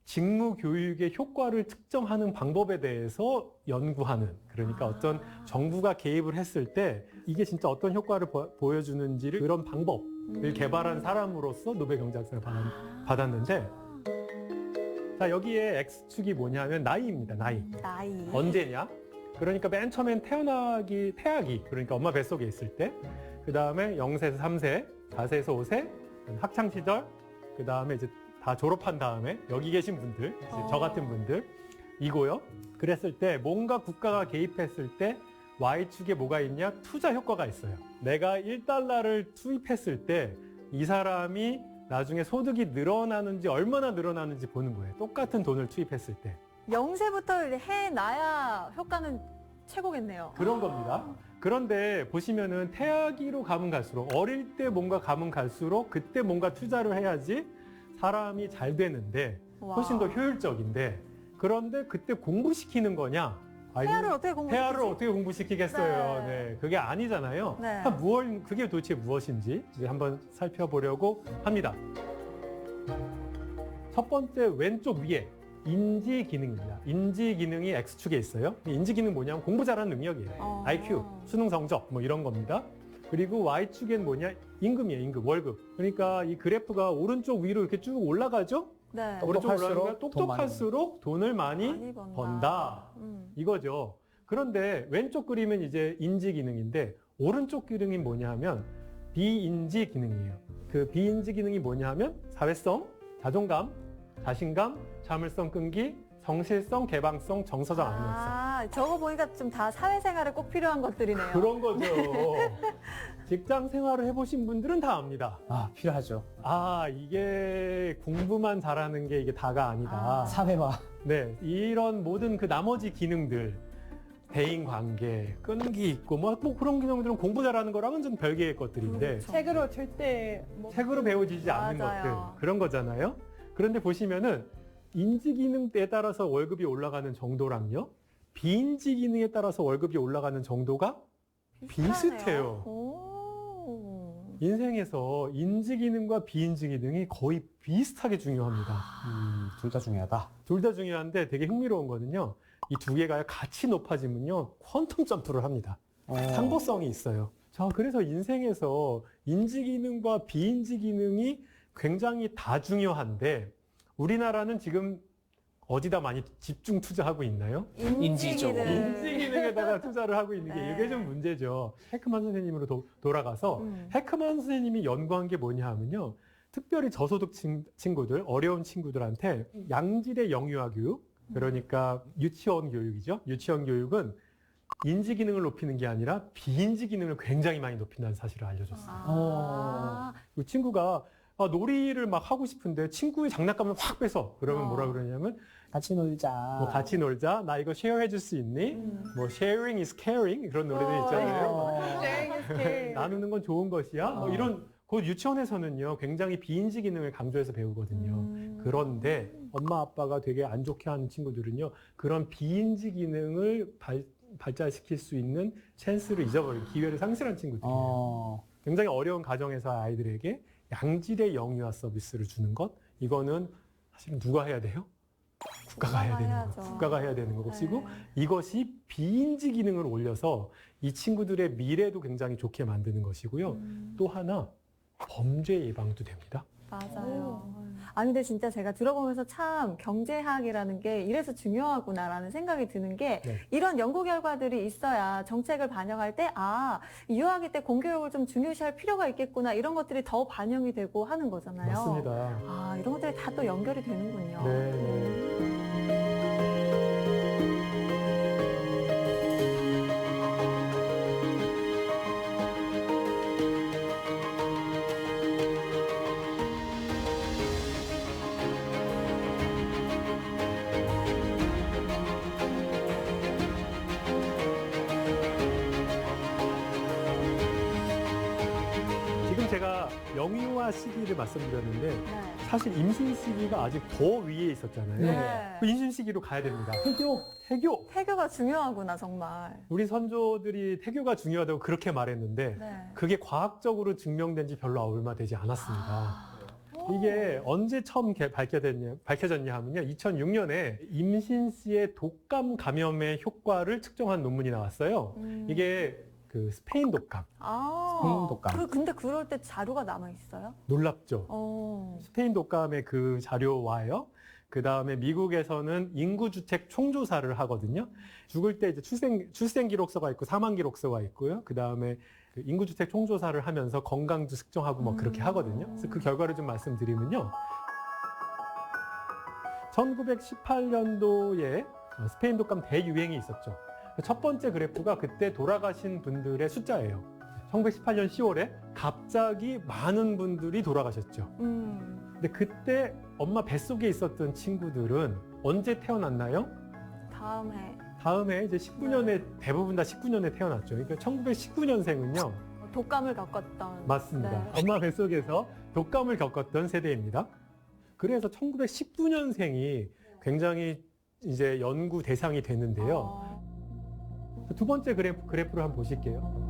직무 교육의 효과를 측정하는 방법에 대해서 연구하는, 그러니까 어떤 정부가 개입을 했을 때 이게 진짜 어떤 효과를 보여주는지를 그런 방법을 개발한 사람으로서 노벨 경제학상을 받았는데, 자, 여기에 X축이 뭐냐면 나이입니다. 나이. 언제냐? 그러니까 맨 처음엔 태아기, 그러니까 엄마 뱃속에 있을 때, 그 다음에 0세에서 3세, 4세에서 5세, 학창시절, 그 다음에 이제 다 졸업한 다음에 여기 계신 분들, 이제 저 같은 분들, 이고요. 그랬을 때 뭔가 국가가 개입했을 때 Y축에 뭐가 있냐? 투자 효과가 있어요. 내가 1달러를 투입했을 때 이 사람이 나중에 소득이 늘어나는지 얼마나 늘어나는지 보는 거예요. 똑같은 돈을 투입했을 때. 0세부터 해놔야 효과는 최고겠네요. 그런 겁니다. 그런데 보시면은 태아기로 가면 갈수록, 어릴 때 뭔가 가면 갈수록 그때 뭔가 투자를 해야지 사람이 잘 되는데 훨씬 더 효율적인데, 그런데 그때 공부시키는 거냐? 태아를 어떻게 공부시키지? 태아를 어떻게 공부시키겠어요? 네, 그게 아니잖아요. 네. 그게 도대체 무엇인지 이제 한번 살펴보려고 합니다. 첫 번째 왼쪽 위에 인지 기능입니다. 인지 기능이 X축에 있어요. 인지 기능 뭐냐면 공부 잘하는 능력이에요. IQ, 수능 성적 뭐 이런 겁니다. 그리고 Y축엔 뭐냐? 임금이에요. 임금, 월급. 그러니까 이 그래프가 오른쪽 위로 이렇게 쭉 올라가죠? 네. 오른쪽 올라가니까 똑똑할수록 똑똑할수록 돈을 많이 번다. 이거죠. 그런데 왼쪽 그림은 이제 인지 기능인데, 오른쪽 기능이 뭐냐 하면 비인지 기능이에요. 그 비인지 기능이 뭐냐 하면 사회성, 자존감, 자신감, 자물성 끈기, 성실성, 개방성, 정서적 안정성. 저거 보니까 좀 다 사회생활에 꼭 필요한 것들이네요. 그런 거죠. 직장 생활을 해보신 분들은 다 압니다. 필요하죠. 이게 공부만 잘하는 게 이게 다가 아니다. 사회화. 네, 이런 모든 그 나머지 기능들, 대인 관계, 끈기 있고 뭐 그런 기능들은 공부 잘하는 거랑은 좀 별개의 것들인데, 책으로 절대 책으로 배워지지 않는 맞아요. 것들, 그런 거잖아요. 그런데 보시면은 인지 기능에 따라서 월급이 올라가는 정도랑요. 비인지 기능에 따라서 월급이 올라가는 정도가 비슷해요. 오. 인생에서 인지 기능과 비인지 기능이 거의 비슷하게 중요합니다. 둘 다 중요하다. 둘 다 중요한데 되게 흥미로운 거는요. 이 두 개가 같이 높아지면요. 퀀텀 점프를 합니다. 상보성이 있어요. 자, 그래서 인생에서 인지 기능과 비인지 기능이 굉장히 다 중요한데 우리나라는 지금 어디다 많이 집중 투자하고 있나요? 인지 쪽으로. 인지 기능에다가 투자를 하고 있는 게 네. 이게 좀 문제죠. 해크만 선생님으로 돌아가서 해크만 선생님이 연구한 게 뭐냐 하면요. 특별히 저소득 친구들, 어려운 친구들한테 양질의 영유아 교육, 그러니까 유치원 교육이죠. 유치원 교육은 인지 기능을 높이는 게 아니라 비인지 기능을 굉장히 많이 높인다는 사실을 알려줬어요. 아. 그 친구가 놀이를 막 하고 싶은데 친구의 장난감을 확 뺏어. 그러면 뭐라 그러냐면 같이 놀자. 뭐 같이 놀자. 나 이거 쉐어해 줄 수 있니? 뭐 sharing is caring 그런 노래들 있잖아요. 나누는 건 좋은 것이야. 뭐 이런 그 유치원에서는요 굉장히 비인지 기능을 강조해서 배우거든요. 그런데 엄마 아빠가 되게 안 좋게 하는 친구들은요 그런 비인지 기능을 발달시킬 수 있는 찬스를 잊어버린 기회를 상실한 친구들이에요. 굉장히 어려운 가정에서 아이들에게 양질의 영유아 서비스를 주는 것 이거는 사실은 누가 해야 돼요? 국가가 해야 되는 해야죠. 거. 국가가 해야 되는 것이고 네. 이것이 비인지 기능을 올려서 이 친구들의 미래도 굉장히 좋게 만드는 것이고요. 또 하나 범죄 예방도 됩니다. 맞아요. 아니 근데 진짜 제가 들어보면서 참 경제학이라는 게 이래서 중요하구나라는 생각이 드는 게 네. 이런 연구 결과들이 있어야 정책을 반영할 때 유아기 때 공교육을 좀 중요시할 필요가 있겠구나 이런 것들이 더 반영이 되고 하는 거잖아요. 맞습니다. 이런 것들이 다 또 연결이 되는군요. 네. 지금 제가 영유아 시기를 말씀드렸는데 네. 사실 임신 시기가 아직 더 위에 있었잖아요. 네. 그 임신 시기로 가야 됩니다. 태교. 태교. 태교가 중요하구나 정말. 우리 선조들이 태교가 중요하다고 그렇게 말했는데 네. 그게 과학적으로 증명된 지 별로 얼마 되지 않았습니다. 이게 언제 처음 밝혀졌냐 하면요. 2006년에 임신 시의 독감 감염의 효과를 측정한 논문이 나왔어요. 이게 그 스페인 독감. 스페인 독감. 근데 그럴 때 자료가 남아 있어요? 놀랍죠? 스페인 독감의 그 자료와요. 그 다음에 미국에서는 인구주택 총조사를 하거든요. 죽을 때 이제 출생 기록서가 있고 사망 기록서가 있고요. 그 다음에 그 인구주택 총조사를 하면서 건강도 측정하고 뭐 그렇게 하거든요. 그래서 그 결과를 좀 말씀드리면요. 1918년도에 스페인 독감 대유행이 있었죠. 첫 번째 그래프가 그때 돌아가신 분들의 숫자예요. 1918년 10월에 갑자기 많은 분들이 돌아가셨죠. 근데 그때 엄마 뱃속에 있었던 친구들은 언제 태어났나요? 다음 해 이제 19년에 대부분 다 19년에 태어났죠. 그러니까 1919년생은요. 독감을 겪었던. 맞습니다. 네. 엄마 뱃속에서 독감을 겪었던 세대입니다. 그래서 1919년생이 굉장히 이제 연구 대상이 되는데요. 두 번째 그래프를 한번 보실게요.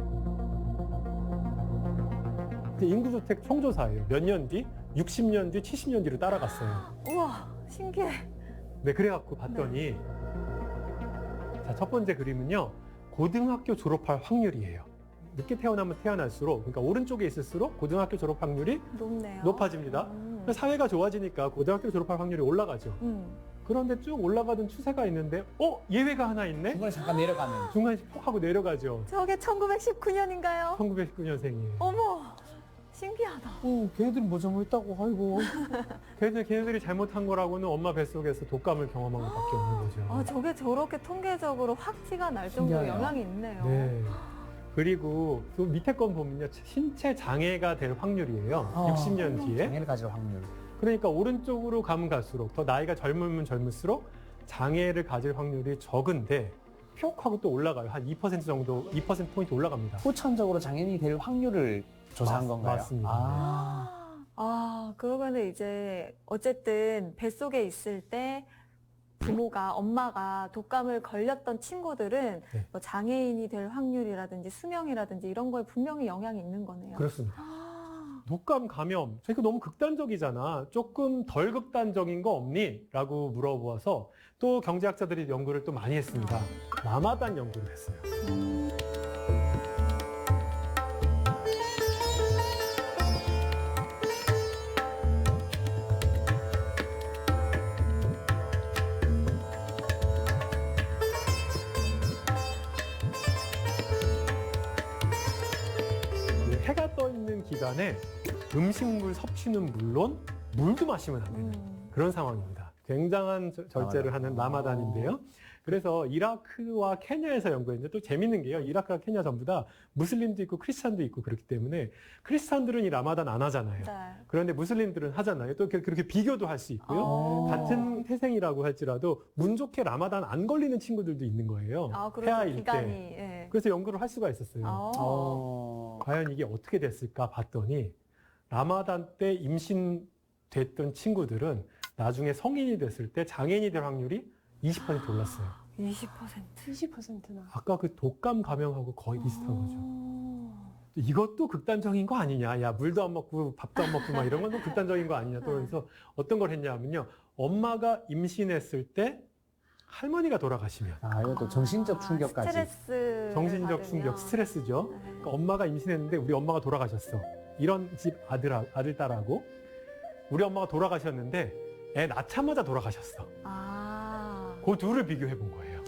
인구주택 총조사예요. 몇 년 뒤? 60년 뒤, 70년 뒤로 따라갔어요. 우와, 신기해. 네, 그래갖고 봤더니 자, 첫 번째 그림은요. 고등학교 졸업할 확률이에요. 늦게 태어나면 태어날수록, 그러니까 오른쪽에 있을수록 고등학교 졸업 확률이 높네요. 높아집니다. 사회가 좋아지니까 고등학교 졸업할 확률이 올라가죠. 그런데 쭉 올라가던 추세가 있는데 예외가 하나 있네? 중간에 잠깐 내려가는. 중간에 폭 하고 내려가죠. 저게 1919년인가요? 1919년생이에요. 어머, 신기하다. 걔네들은 뭐 잘못했다고. 아이고. 걔네들이 잘못한 거라고는 엄마 뱃속에서 독감을 경험한 것밖에 없는 거죠. 저게 저렇게 통계적으로 확지가 날 정도로 신기하네요. 영향이 있네요. 네. 그리고 또 밑에 건 보면요. 신체 장애가 될 확률이에요. 60년 뒤에. 장애를 가질 확률. 그러니까 오른쪽으로 가면 갈수록 더 나이가 젊으면 젊을수록 장애를 가질 확률이 적은데 표 하고 또 올라가요. 한 2% 정도, 2%포인트 올라갑니다. 후천적으로 장애인이 될 확률을 조사한 건가요? 맞습니다. 그러면은 이제 어쨌든 뱃속에 있을 때 부모가, 엄마가 독감을 걸렸던 친구들은 네. 뭐 장애인이 될 확률이라든지 수명이라든지 이런 거에 분명히 영향이 있는 거네요. 그렇습니다. 독감 감염, 이거 너무 극단적이잖아. 조금 덜 극단적인 거 없니? 라고 물어보아서 또 경제학자들이 연구를 또 많이 했습니다. 라마단 연구를 했어요. 해가 떠 있는 기간에 음식물 섭취는 물론 물도 마시면 안 되는 그런 상황입니다. 굉장한 절제를 하는 라마단인데요. 그래서 이라크와 케냐에서 연구했는데 또 재밌는 게요. 이라크와 케냐 전부 다 무슬림도 있고 크리스찬도 있고 그렇기 때문에 크리스찬들은 이 라마단 안 하잖아요. 네. 그런데 무슬림들은 하잖아요. 또 그렇게 비교도 할 수 있고요. 같은 태생이라고 할지라도 운 좋게 라마단 안 걸리는 친구들도 있는 거예요. 그래서 폐하일 기간이. 때. 예. 그래서 연구를 할 수가 있었어요. 과연 이게 어떻게 됐을까 봤더니 라마단 때 임신됐던 친구들은 나중에 성인이 됐을 때 장애인이 될 확률이 20% 올랐어요. 20%. 20%나. 아까 그 독감 감염하고 거의 비슷한 거죠. 이것도 극단적인 거 아니냐. 야, 물도 안 먹고 밥도 안 먹고 막 이런 건 또 극단적인 거 아니냐. 또 그래서 어떤 걸 했냐면요. 엄마가 임신했을 때 할머니가 돌아가시면 이것도 정신적 충격까지. 스트레스. 정신적 충격, 스트레스죠. 그러니까 엄마가 임신했는데 우리 엄마가 돌아가셨어. 이런 집 아들, 딸하고 우리 엄마가 돌아가셨는데 애 낳자마자 돌아가셨어. 그 둘을 비교해 본 거예요.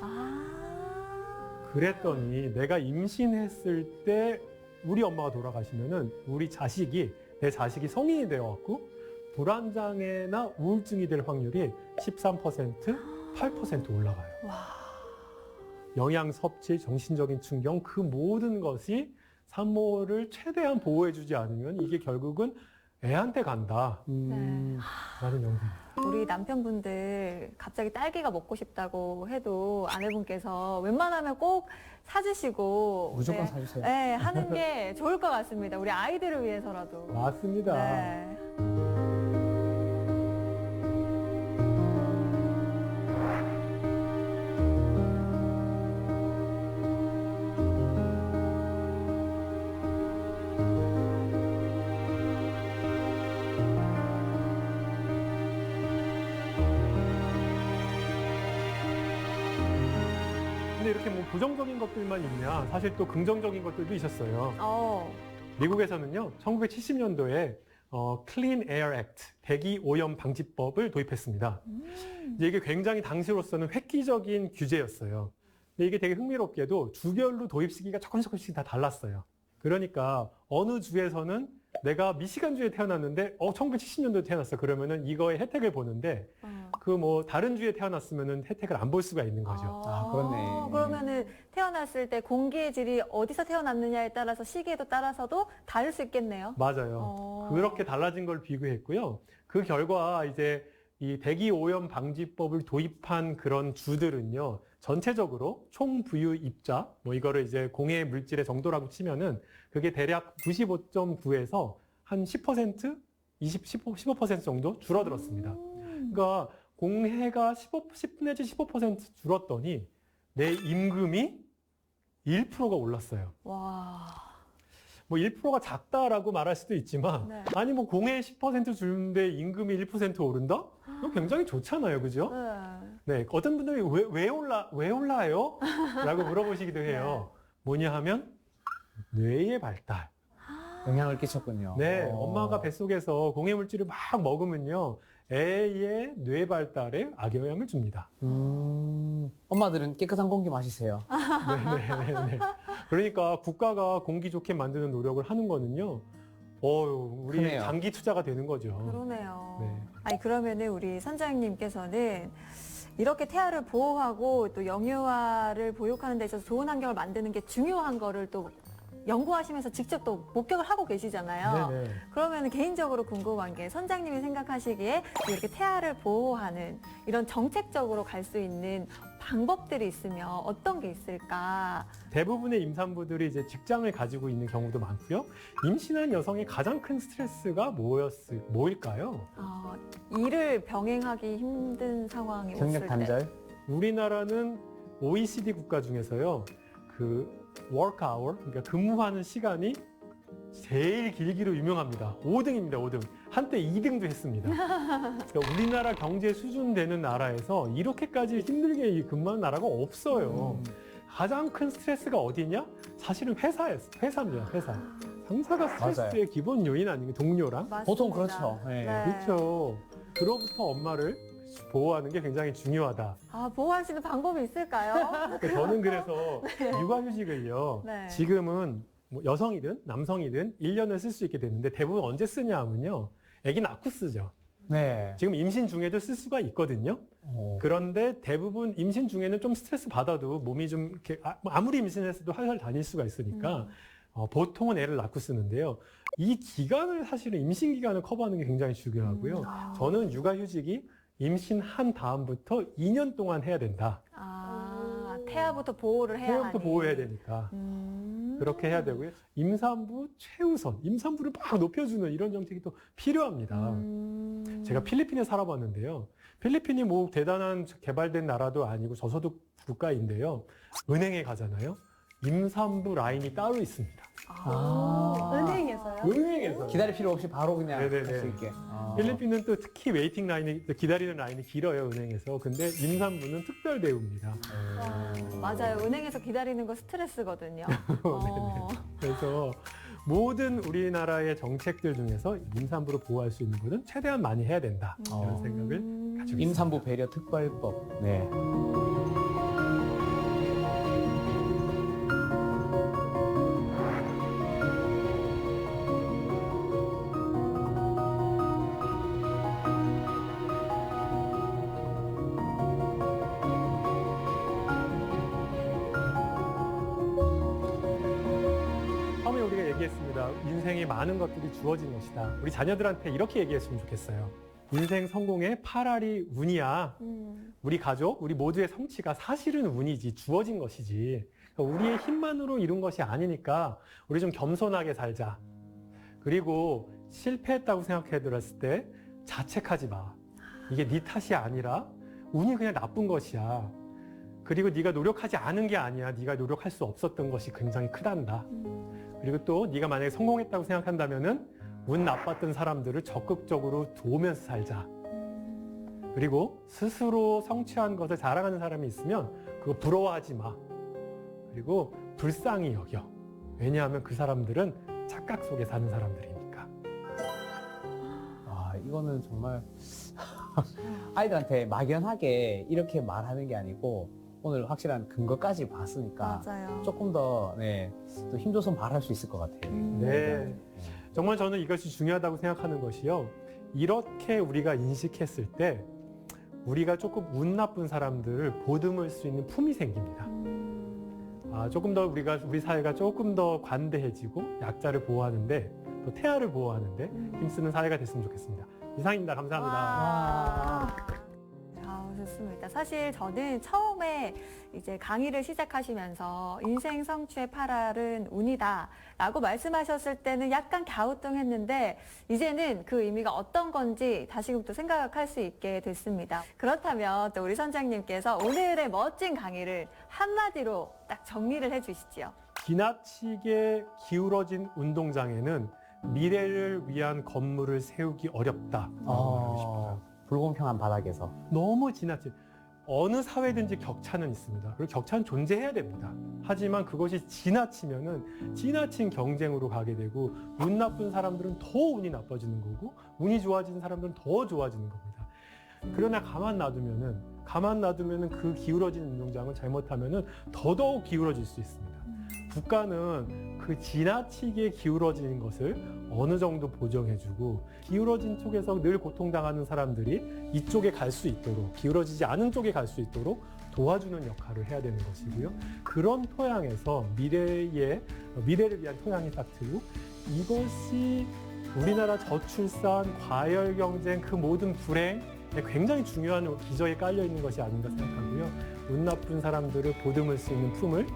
그랬더니 내가 임신했을 때 우리 엄마가 돌아가시면은 내 자식이 성인이 되어갖고 불안장애나 우울증이 될 확률이 13%, 8% 올라가요. 영양 섭취, 정신적인 충격, 그 모든 것이 산모를 최대한 보호해주지 않으면 이게 결국은 애한테 간다. 라는 연구입니다. 우리 남편분들 갑자기 딸기가 먹고 싶다고 해도 아내분께서 웬만하면 꼭 사주시고 무조건 사주세요. 네, 하는 게 좋을 것 같습니다. 우리 아이들을 위해서라도. 맞습니다. 네. 근데 이렇게 뭐 부정적인 것들만 있냐? 사실 또 긍정적인 것들도 있었어요. 미국에서는요, 1970년도에 Clean Air Act, 대기 오염 방지법을 도입했습니다. 이제 이게 굉장히 당시로서는 획기적인 규제였어요. 근데 이게 되게 흥미롭게도 주별로 도입 시기가 조금씩 다 달랐어요. 그러니까 어느 주에서는 내가 미시간주에 태어났는데 1970년도에 태어났어. 그러면은 이거의 혜택을 보는데 그 뭐 다른 주에 태어났으면은 혜택을 안 볼 수가 있는 거죠. 그렇네. 그러면은 태어났을 때 공기의 질이 어디서 태어났느냐에 따라서 시기에도 따라서도 다를 수 있겠네요. 맞아요. 그렇게 달라진 걸 비교했고요. 그 결과 이제 이 대기 오염 방지법을 도입한 그런 주들은요, 전체적으로 총 부유 입자, 뭐 이거를 이제 공해 물질의 정도라고 치면은 그게 대략 95.9에서 한 10%, 15% 정도 줄어들었습니다. 그러니까 공해가 10 내지 15% 줄었더니 내 임금이 1%가 올랐어요. 와. 뭐 1%가 작다라고 말할 수도 있지만 네. 아니 뭐 공해 10% 주는데 임금이 1% 오른다? 이거 굉장히 좋잖아요. 그죠? 네. 어떤 분들이 왜 올라요? 라고 물어보시기도 해요. 뭐냐 하면 뇌의 발달. 영향을 끼쳤군요. 네. 엄마가 뱃속에서 공해 물질을 막 먹으면요. 애의 뇌 발달에 악영향을 줍니다. 엄마들은 깨끗한 공기 마시세요. 네네네. 그러니까 국가가 공기 좋게 만드는 노력을 하는 거는요. 우리 크네요. 장기 투자가 되는 거죠. 그러네요. 네. 아니 그러면은 우리 선장님께서는 이렇게 태아를 보호하고 또 영유아를 보육하는 데 있어서 좋은 환경을 만드는 게 중요한 거를 또 연구하시면서 직접 또 목격을 하고 계시잖아요. 네네. 그러면 개인적으로 궁금한 게 선장님이 생각하시기에 이렇게 태아를 보호하는 이런 정책적으로 갈 수 있는 방법들이 있으면 어떤 게 있을까? 대부분의 임산부들이 이제 직장을 가지고 있는 경우도 많고요. 임신한 여성의 가장 큰 스트레스가 뭐일까요? 일을 병행하기 힘든 상황이 경력 왔을 때. 단절. 우리나라는 OECD 국가 중에서요. 그 work hour, 그러니까 근무하는 시간이 제일 길기로 유명합니다. 5등입니다, 5등. 한때 2등도 했습니다. 그러니까 우리나라 경제 수준 되는 나라에서 이렇게까지 힘들게 근무하는 나라가 없어요. 가장 큰 스트레스가 어디냐? 사실은 회사입니다, 회사. 상사가 스트레스의 기본 요인 아니에요, 동료랑? 맞습니다. 보통 그렇죠. 네. 그렇죠. 그로부터 엄마를 보호하는 게 굉장히 중요하다. 보호할 수 있는 방법이 있을까요? 그러니까 저는 그래서 육아휴직을요. 네. 지금은 뭐 여성이든 남성이든 1년을 쓸 수 있게 됐는데 대부분 언제 쓰냐 하면요. 아기 낳고 쓰죠. 네. 지금 임신 중에도 쓸 수가 있거든요. 그런데 대부분 임신 중에는 좀 스트레스 받아도 몸이 좀 이렇게 아무리 임신했어도 활활 다닐 수가 있으니까 보통은 애를 낳고 쓰는데요. 이 기간을 사실은 임신 기간을 커버하는 게 굉장히 중요하고요. 저는 육아휴직이 임신한 다음부터 2년 동안 해야 된다. 태아부터 보호를 해야 태아부터 하니. 보호해야 되니까. 그렇게 해야 되고요. 임산부 최우선, 임산부를 막 높여주는 이런 정책이 또 필요합니다. 제가 필리핀에 살아봤는데요. 필리핀이 뭐 대단한 개발된 나라도 아니고 저소득 국가인데요. 은행에 가잖아요. 임산부 라인이 따로 있습니다. 은행에서요? 은행에서. 기다릴 필요 없이 바로 그냥 할 네네네. 수 있게. 필리핀은 또 특히 웨이팅 라인이, 기다리는 라인이 길어요, 은행에서. 근데 임산부는 특별 대우입니다. 맞아요. 은행에서 기다리는 거 스트레스거든요. 그래서 모든 우리나라의 정책들 중에서 임산부를 보호할 수 있는 것은 최대한 많이 해야 된다. 이런 생각을 가지고 있습니다. 임산부 배려 특별법. 네. 처음에 우리가 얘기했습니다. 인생에 많은 것들이 주어진 것이다. 우리 자녀들한테 이렇게 얘기했으면 좋겠어요. 인생 성공의 8알이 운이야. 우리 가족, 우리 모두의 성취가 사실은 운이지, 주어진 것이지. 그러니까 우리의 힘만으로 이룬 것이 아니니까 우리 좀 겸손하게 살자. 그리고 실패했다고 생각해 들었을 때 자책하지 마. 이게 네 탓이 아니라 운이 그냥 나쁜 것이야. 그리고 네가 노력하지 않은 게 아니야. 네가 노력할 수 없었던 것이 굉장히 크단다. 그리고 또 네가 만약에 성공했다고 생각한다면은 운 나빴던 사람들을 적극적으로 도우면서 살자. 그리고 스스로 성취한 것을 자랑하는 사람이 있으면 그거 부러워하지 마. 그리고 불쌍히 여겨. 왜냐하면 그 사람들은 착각 속에 사는 사람들이니까. 이거는 정말 아이들한테 막연하게 이렇게 말하는 게 아니고 오늘 확실한 근거까지 봤으니까 맞아요. 조금 더 또 힘줘서 말할 수 있을 것 같아요. 네. 정말 저는 이것이 중요하다고 생각하는 것이요. 이렇게 우리가 인식했을 때 우리가 조금 운 나쁜 사람들을 보듬을 수 있는 품이 생깁니다. 조금 더 우리 사회가 조금 더 관대해지고 약자를 보호하는데 또 태아를 보호하는데 힘쓰는 사회가 됐으면 좋겠습니다. 이상입니다. 감사합니다. 좋습니다. 사실 저는 처음에 이제 강의를 시작하시면서 인생 성취의 8알은 운이다 라고 말씀하셨을 때는 약간 갸우뚱했는데 이제는 그 의미가 어떤 건지 다시금 또 생각할 수 있게 됐습니다. 그렇다면 또 우리 선장님께서 오늘의 멋진 강의를 한마디로 딱 정리를 해주시죠. 지나치게 기울어진 운동장에는 미래를 위한 건물을 세우기 어렵다. 말하고 싶어요. 불공평한 바닥에서. 너무 지나친 어느 사회든지 격차는 있습니다. 그리고 격차는 존재해야 됩니다. 하지만 그것이 지나치면은 지나친 경쟁으로 가게 되고 운 나쁜 사람들은 더 운이 나빠지는 거고 운이 좋아지는 사람들은 더 좋아지는 겁니다. 그러나 가만 놔두면은 그 기울어진 운동장을 잘못하면은 더더욱 기울어질 수 있습니다. 국가는 그 지나치게 기울어지는 것을 어느 정도 보정해주고 기울어진 쪽에서 늘 고통당하는 사람들이 이쪽에 갈 수 있도록 기울어지지 않은 쪽에 갈 수 있도록 도와주는 역할을 해야 되는 것이고요. 그런 토양에서 미래를 위한 토양이 딱 트고 이것이 우리나라 저출산, 과열 경쟁 그 모든 불행에 굉장히 중요한 기저에 깔려 있는 것이 아닌가 생각하고요. 운 나쁜 사람들을 보듬을 수 있는 품을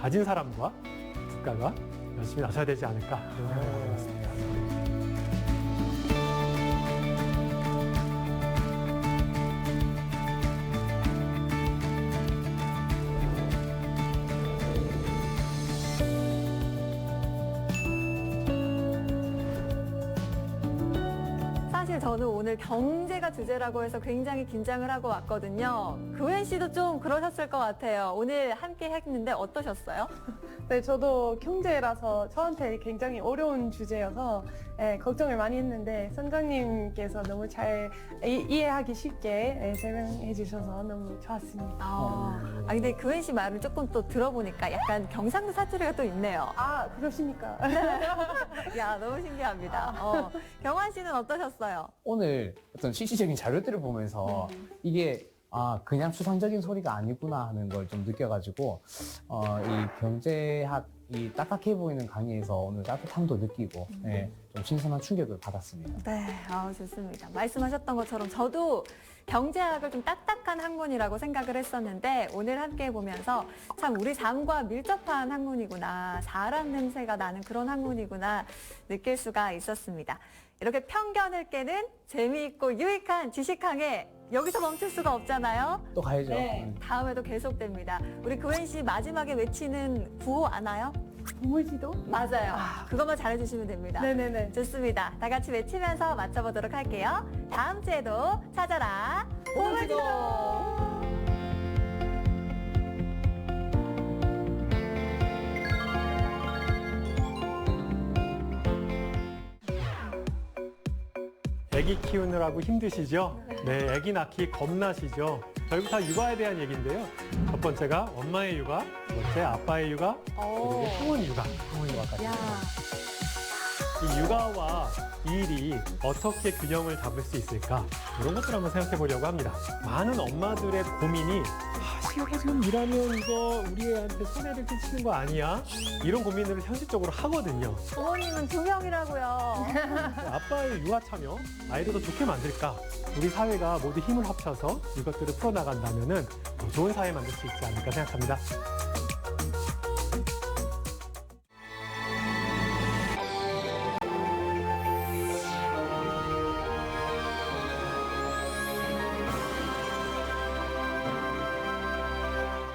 가진 사람과 국가가 열심히 나서야 되지 않을까 그런 생각을 하고 있습니다. 사실 저는 오늘 경제가 주제라고 해서 굉장히 긴장을 하고 왔거든요. 그웬 씨도 좀 그러셨을 것 같아요. 오늘 함께 했는데 어떠셨어요? 네, 저도 경제라서 저한테 굉장히 어려운 주제여서 걱정을 많이 했는데 선장님께서 너무 잘 이해하기 쉽게 설명해 주셔서 너무 좋았습니다. 근데 그웬 씨 말을 조금 또 들어보니까 약간 경상도 사투리가 또 있네요. 아, 그러십니까? 야, 너무 신기합니다. 경환 씨는 어떠셨어요? 오늘 어떤 실질적인 자료들을 보면서 이게 그냥 추상적인 소리가 아니구나 하는 걸 좀 느껴가지고 이 경제학 이 딱딱해 보이는 강의에서 오늘 따뜻함도 느끼고 좀 신선한 충격을 받았습니다. 네, 좋습니다. 말씀하셨던 것처럼 저도 경제학을 좀 딱딱한 학문이라고 생각을 했었는데 오늘 함께 해보면서 참 우리 삶과 밀접한 학문이구나, 사람 냄새가 나는 그런 학문이구나 느낄 수가 있었습니다. 이렇게 편견을 깨는 재미있고 유익한 지식항해 여기서 멈출 수가 없잖아요. 또 가야죠. 네, 다음에도 계속됩니다. 우리 그웬 씨 마지막에 외치는 구호 아나요? 보물지도? 맞아요. 그것만 잘해주시면 됩니다. 네네네. 좋습니다. 다 같이 외치면서 맞춰보도록 할게요. 다음 주에도 찾아라 보물지도. 아기 키우느라고 힘드시죠? 네, 아기 낳기 겁나시죠? 결국 다 육아에 대한 얘기인데요. 첫 번째가 엄마의 육아, 두 번째 아빠의 육아, 그리고 학원 육아. 학원 육아까지. 야, 이 육아와 일이 어떻게 균형을 잡을 수 있을까? 이런 것들 한번 생각해 보려고 합니다. 많은 엄마들의 고민이 시간이 지금 일하면 이거 우리 애한테 손해를 끼치는 거 아니야? 이런 고민을 현실적으로 하거든요. 부모님은 2명이라고요. 아빠의 육아 참여, 아이를 더 좋게 만들까? 우리 사회가 모두 힘을 합쳐서 이것들을 풀어나간다면 더 좋은 사회 만들 수 있지 않을까 생각합니다.